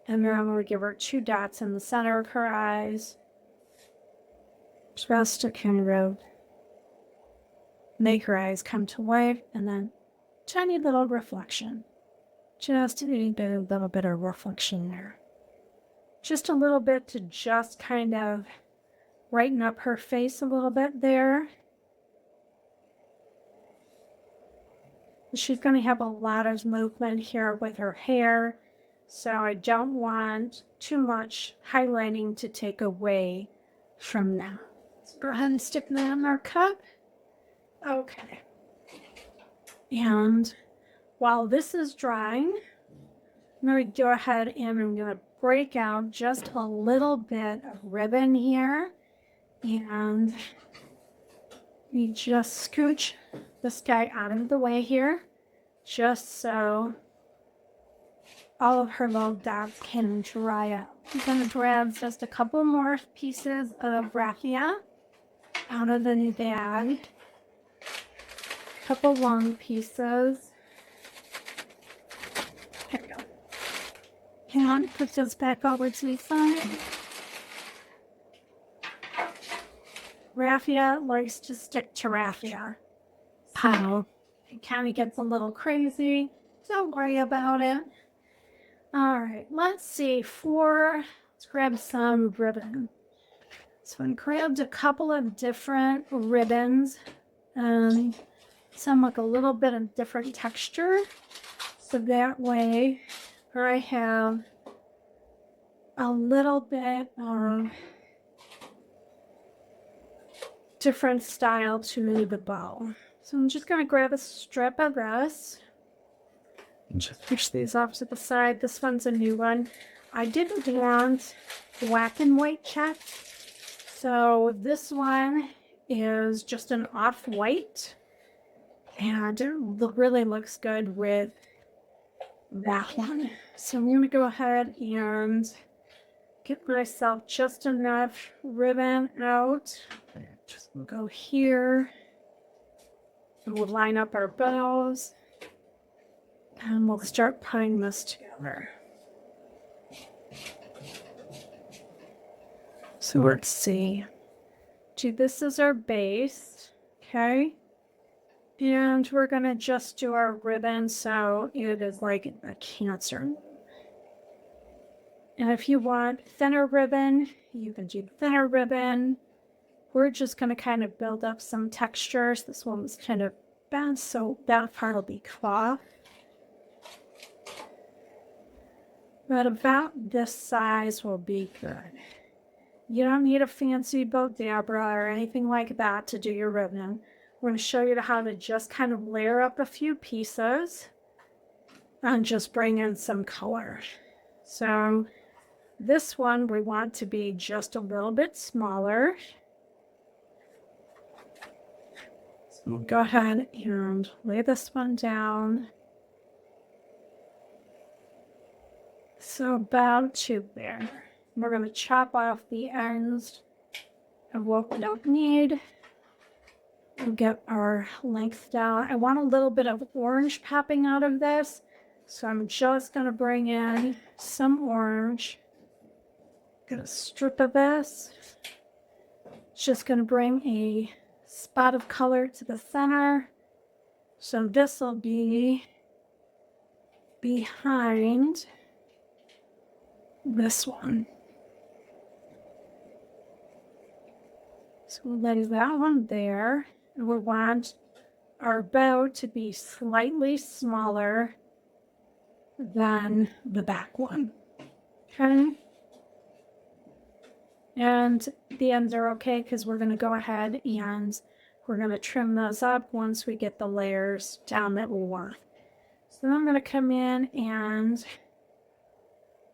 Speaker 1: And then I'm going to give her 2 dots in the center of her eyes. Just to kind of make her eyes come to life. And then tiny little reflection. Just a little bit of reflection there. Just a little bit to just kind of brighten up her face a little bit there. She's going to have a lot of movement here with her hair, so I don't want too much highlighting to take away from that. Let's go ahead and stick that in our cup. Okay. And while this is drying, I'm going to go ahead and I'm going to break out just a little bit of ribbon here. And you just scooch this guy out of the way here, just so all of her little dots can dry up. I'm going to grab just a couple more pieces of raffia out of the bag. A couple long pieces. There we go. And put this back over to the side. Raffia likes to stick to raffia. It kind of gets a little crazy. Don't worry about it. All right, let's see. Let's grab some ribbon. So I grabbed a couple of different ribbons. Some with a little bit of different texture. So that way, I have a little bit of different style to the bow. So I'm just going to grab a strip of this. Just push these off to the side. This one's a new one. I didn't want black and white check. So this one is just an off-white. And it really looks good with that one. So I'm going to go ahead and get myself just enough ribbon out. Just go here. We'll line up our bows and we'll start putting this together. So let's see. This is our base, okay? And we're gonna just do our ribbon so it is like a cancer. And if you want thinner ribbon, you can do thinner ribbon. We're just gonna kind of build up some textures. This one was kind of bad, so that part will be cloth. But about this size will be good. You don't need a fancy Bodabra or anything like that to do your ribbon. We're going to show you how to just kind of layer up a few pieces and just bring in some color. So this one we want to be just a little bit smaller. So we'll go ahead and lay this one down. So about to there. We're going to chop off the ends of what we don't need. We'll get our length down. I want a little bit of orange popping out of this, so I'm just going to bring in some orange. Get a strip of this. Just going to bring a spot of color to the center. So this will be behind this one. So we'll lay that one there. And we want our bow to be slightly smaller than the back one. Okay? And the ends are okay because we're going to go ahead and we're going to trim those up once we get the layers down that we want. So then I'm going to come in and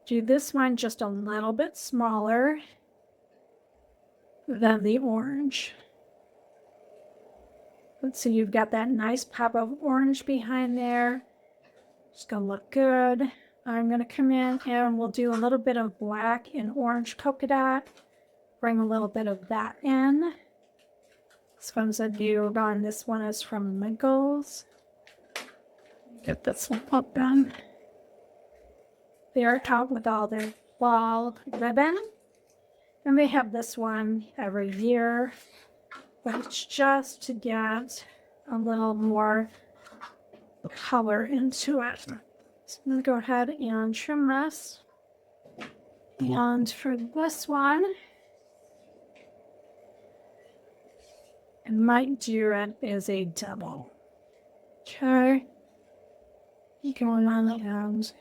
Speaker 1: do this one just a little bit smaller than the orange. Let's see, you've got that nice pop of orange behind there. It's gonna look good. I'm gonna come in and we'll do a little bit of black and orange polka dot. Bring a little bit of that in. This one's a new one. This one is from Miggles. Get this one up done. They're out with all their fall ribbon. And they have this one every year, but it's just to get a little more color into it. So I'm going to go ahead and trim this. And for this one, I might do it as a double. Okay. Going on and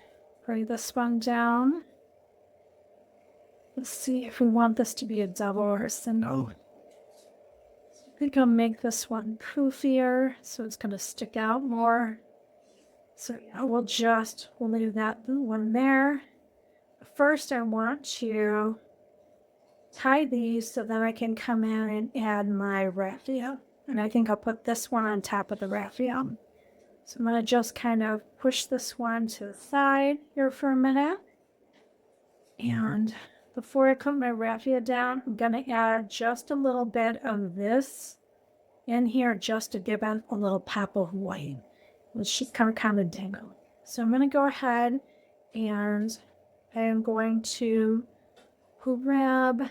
Speaker 1: bring this one down. Let's see if we want this to be a double or a single. I think I'll make this one poofier, so it's going to stick out more. So yeah, we'll leave that one there. First, I want to tie these so that I can come in and add my raffia. And I think I'll put this one on top of the raffia. So I'm going to just kind of push this one to the side here for a minute. And before I put my raffia down, I'm going to add just a little bit of this in here just to give it a little pop of white, which should kind of dangle. So I'm going to go ahead and I am going to grab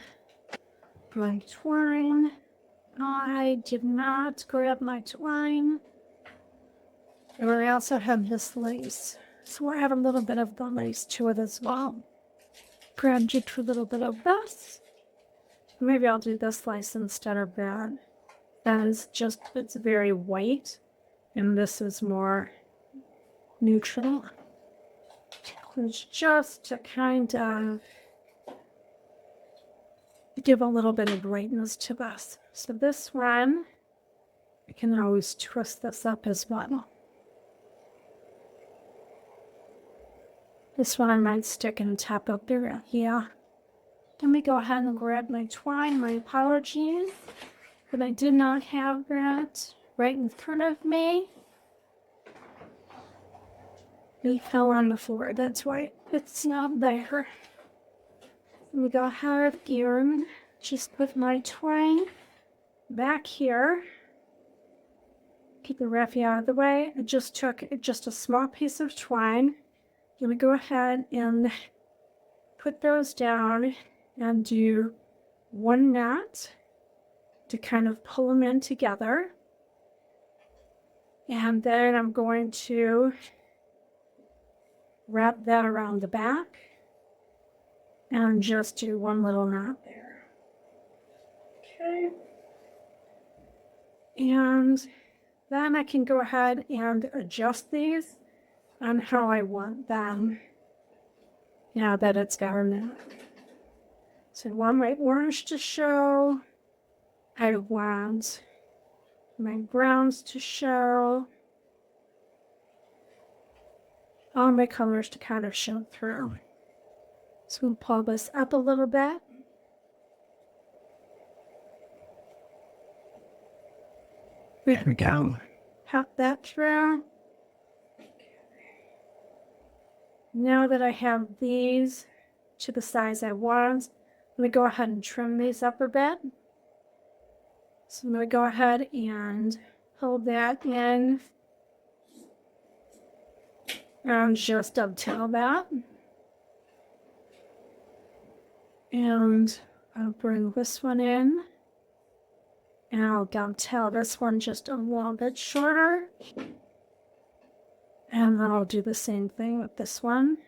Speaker 1: my twine. I did not grab my twine. And I also have this lace. So I have a little bit of the lace to it as well. Grab just a little bit of this. Maybe I'll do this lace instead of that. That is just, it's very white. And this is more neutral. It's just to kind of give a little bit of brightness to this. So this one, I can always twist this up as well. This one I might stick in the top up there. Yeah. Let me go ahead and grab my twine. My apologies, but I did not have that right in front of me. It fell on the floor. That's why it's not there. Let me go ahead and just put my twine back here. Keep the raffia out of the way. I just took just a small piece of twine. Let me go ahead and put those down and do one knot to kind of pull them in together. And then I'm going to wrap that around the back and just do one little knot there. Okay. And then I can go ahead and adjust these on how I want them now that it's down. So I want my orange to show. I want my browns to show. All my colors to kind of show through. So we'll pull this up a little bit. There we go. Pop that through. Now that I have these to the size I want, I'm going to go ahead and trim these up a bit. So I'm going to go ahead and pull that in and just dovetail that. And I'll bring this one in. And I'll dovetail this one just a little bit shorter. And then I'll do the same thing with this one.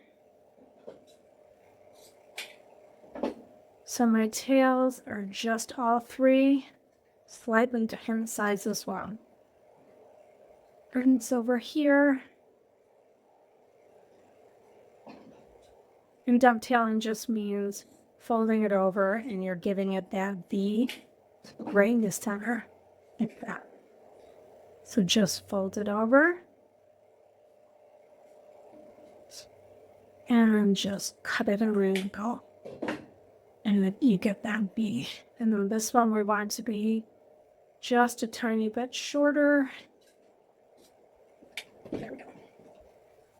Speaker 1: So my tails are just all three slightly different sizes as well. And it's over here. And dovetailing just means folding it over and you're giving it that V right in the center, like that. So just fold it over and just cut it a wrinkle, and then you get that V. And then this one we want to be just a tiny bit shorter. There we go.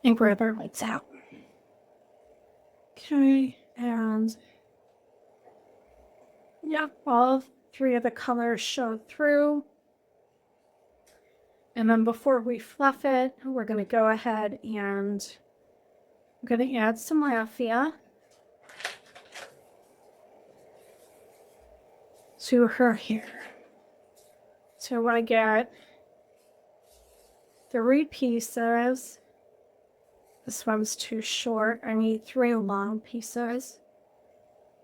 Speaker 1: And grab our lights out. Okay, and yeah, all three of the colors show through. And then before we fluff it, we're going to go ahead and I'm going to add some raffia to her hair. So I want to get 3 pieces. This one's too short. I need 3 long pieces.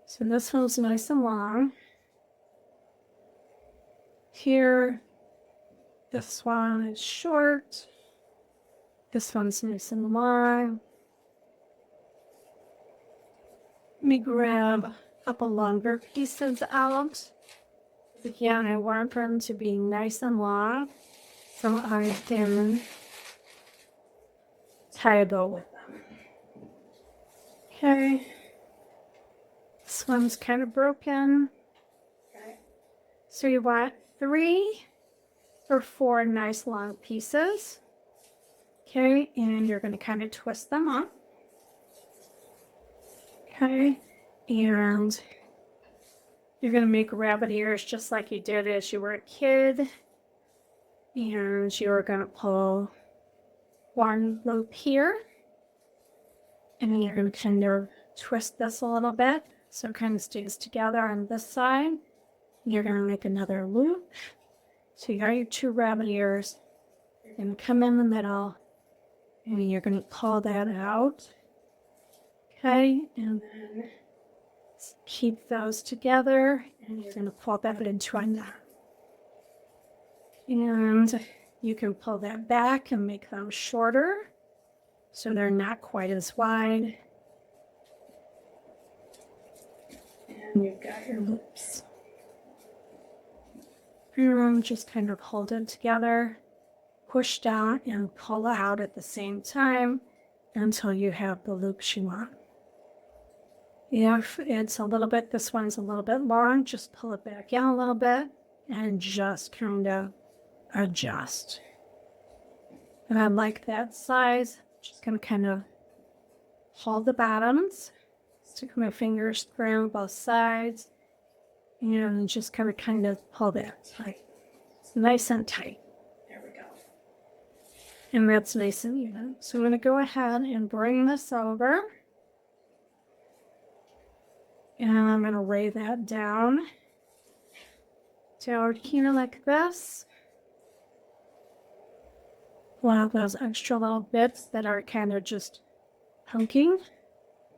Speaker 1: So this one's nice and long. Here, this one is short. This one's nice and long. Let me grab a couple longer pieces out. Again, I want them to be nice and long, so I can tie a bow with them. Okay. This one's kind of broken. Okay. So you want 3 or 4 nice long pieces. Okay, and you're going to kind of twist them up. Okay, and you're going to make rabbit ears just like you did as you were a kid. And you're going to pull one loop here. And then you're going to kind of twist this a little bit so it kind of stays together on this side. You're going to make another loop. So you got your 2 rabbit ears. You're going to come in the middle. And you're going to pull that out. Okay, and then keep those together. And you're going to pull that into a knot. And you can pull that back and make them shorter so they're not quite as wide. And you've got your loops. And just kind of hold them together, push down and pull out at the same time until you have the loops you want. If it's a little bit, this one's a little bit long, just pull it back in a little bit and just kind of adjust. And I like that size. Just going to kind of hold the bottoms, stick my fingers through both sides, and just kind of pull that tight. It's nice and tight. There we go. And that's nice and even. So I'm going to go ahead and bring this over. And I'm going to lay that down here like this. Pull out those extra little bits that are kind of just hunking.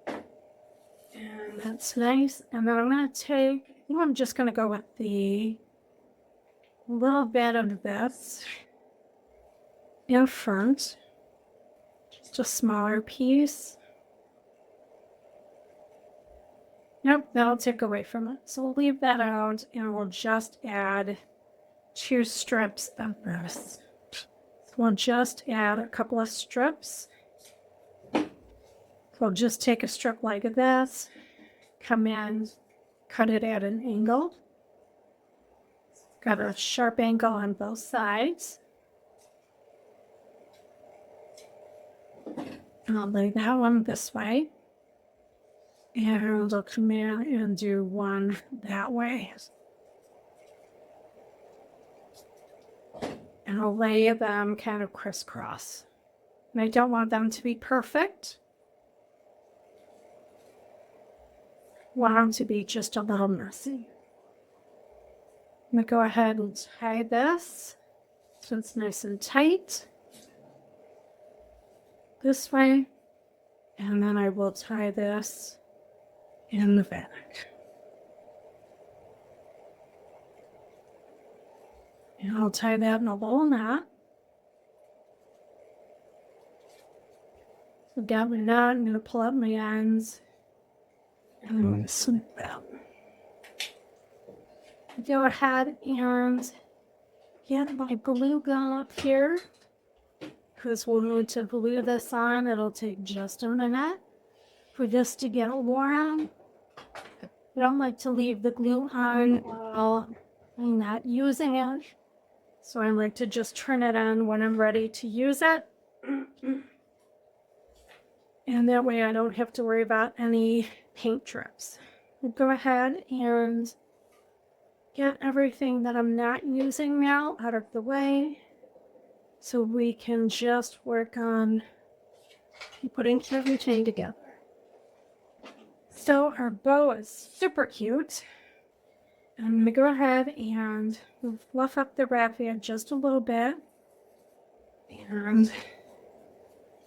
Speaker 1: And that's nice. And then I'm going to take, I'm just going to go with the little bit of this in front. Just a smaller piece. Nope, that'll take away from it. So we'll leave that out and we'll just add 2 strips of this. So we'll just add a couple of strips. So we'll just take a strip like this, come in, cut it at an angle. Got a sharp angle on both sides. And I'll lay that one this way. And I'll come in and do one that way. And I'll lay them kind of crisscross. And I don't want them to be perfect. I want them to be just a little messy. I'm going to go ahead and tie this so it's nice and tight. This way. And then I will tie this in the back. And I'll tie that in a little knot. So got my knot, I'm going to pull up my ends. And I'm going to snip out. Go ahead and get my glue gun up here. Because we'll need to glue this on. It'll take just a minute for this to get warm. I don't like to leave the glue on while I'm not using it. So I like to just turn it on when I'm ready to use it. And that way I don't have to worry about any paint drips. I'll go ahead and get everything that I'm not using now out of the way so we can just work on putting everything together. So our bow is super cute. I'm going to go ahead and fluff up the raffia just a little bit. And I'm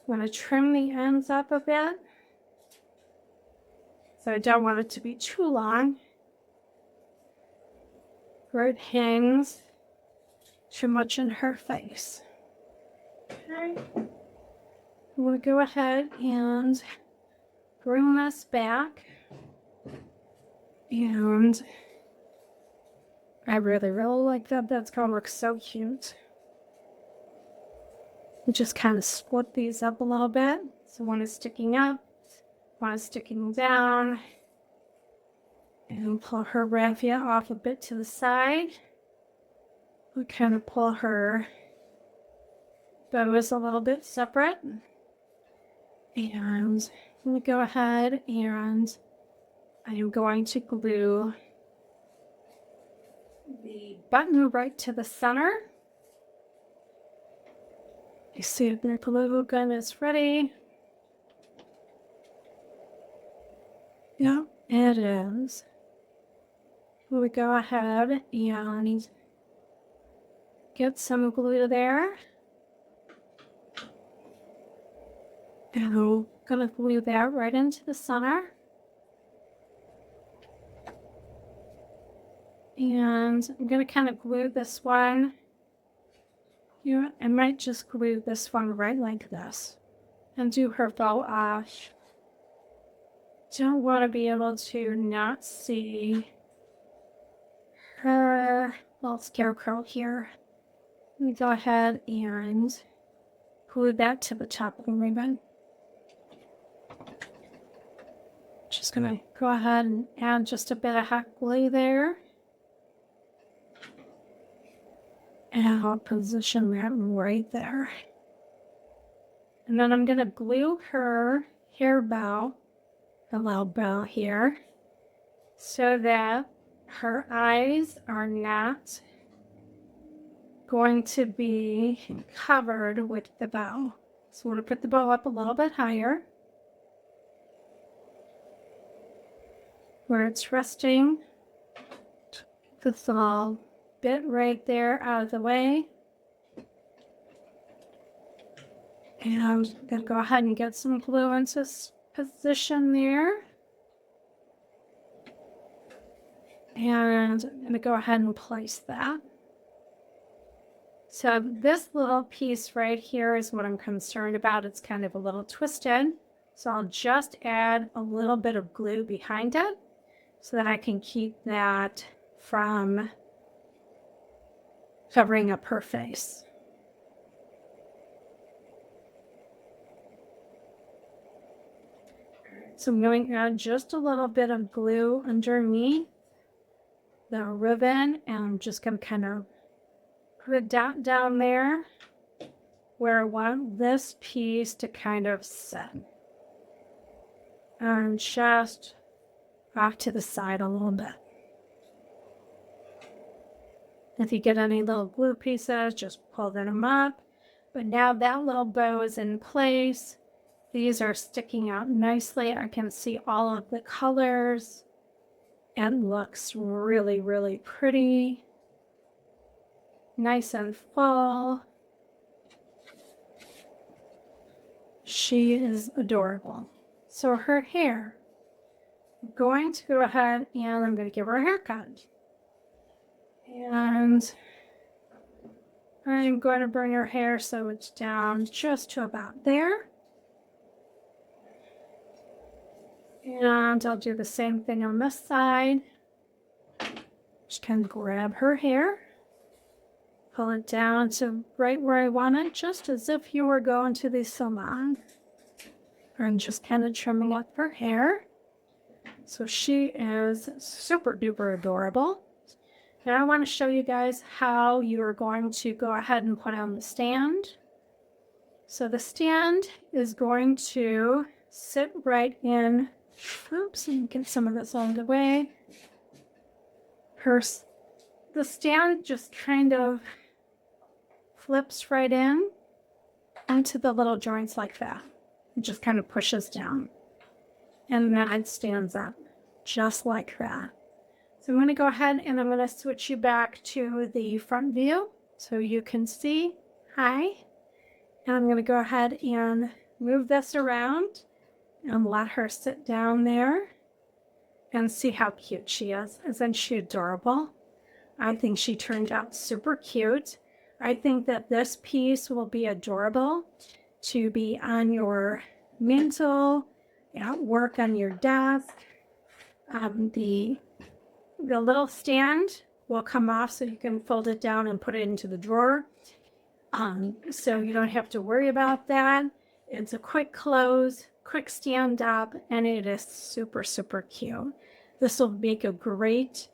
Speaker 1: going to trim the ends up a bit. So I don't want it to be too long, or it hangs too much in her face. Okay. I'm going to go ahead and bring this back. And I really like that. That's going to look so cute. Just kind of split these up a little bit. So one is sticking up, one is sticking down. And pull her raffia off a bit to the side. We kind of pull her bows a little bit separate. And I'm going to go ahead and I am going to glue the button right to the center. You see if the glue gun is ready. Yeah, it is. We go ahead and get some glue there. And I'm going to glue that right into the center. And I'm going to kind of glue this one. I might just glue this one right like this and do her bow off. Don't want to be able to not see her little scarecrow here. Let me go ahead and glue that to the top of the ribbon. Just gonna go ahead and add just a bit of hot glue there. And I'll position that right there. And then I'm gonna glue her hair bow, the little bow here, so that her eyes are not going to be covered with the bow. So we're going to put the bow up a little bit higher, where it's resting. This little bit right there out of the way. And I'm going to go ahead and get some glue into this position there. And I'm going to go ahead and place that. So this little piece right here is what I'm concerned about. It's kind of a little twisted. So I'll just add a little bit of glue behind it so that I can keep that from covering up her face. So I'm going to add just a little bit of glue underneath the ribbon, and I'm just going to kind of put it down there where I want this piece to kind of sit. And just off to the side a little bit. If you get any little glue pieces, just pull them up. But now that little bow is in place. These are sticking out nicely. I can see all of the colors. And looks really, really pretty. Nice and full. She is adorable. So her hair, I'm going to go ahead and I'm going to give her a haircut. And I'm going to bring her hair so it's down just to about there. And I'll do the same thing on this side. Just kind of grab her hair, pull it down to right where I want it, just as if you were going to the salon. And just kind of trimming up her hair. So she is super duper adorable. Now I want to show you guys how you're going to go ahead and put on the stand. So the stand is going to sit right in. Oops, and get some of this out of the way. The stand just kind of flips right in onto the little joints like that. It just kind of pushes down. And then it stands up just like that. So I'm going to go ahead and I'm going to switch you back to the front view so you can see. Hi. And I'm going to go ahead and move this around and let her sit down there and see how cute she is. Isn't she adorable? I think she turned out super cute. I think that this piece will be adorable to be on your mantle, at work on your desk. The little stand will come off so you can fold it down and put it into the drawer. So you don't have to worry about that. It's a quick close, quick stand up, and it is super, super cute. This will make a great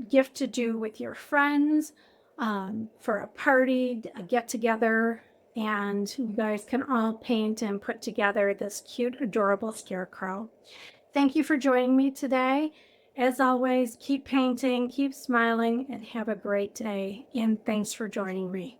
Speaker 1: gift to do with your friends, for a party, a get-together, and you guys can all paint and put together this cute, adorable scarecrow. Thank you for joining me today. As always, keep painting, keep smiling, and have a great day. And thanks for joining me.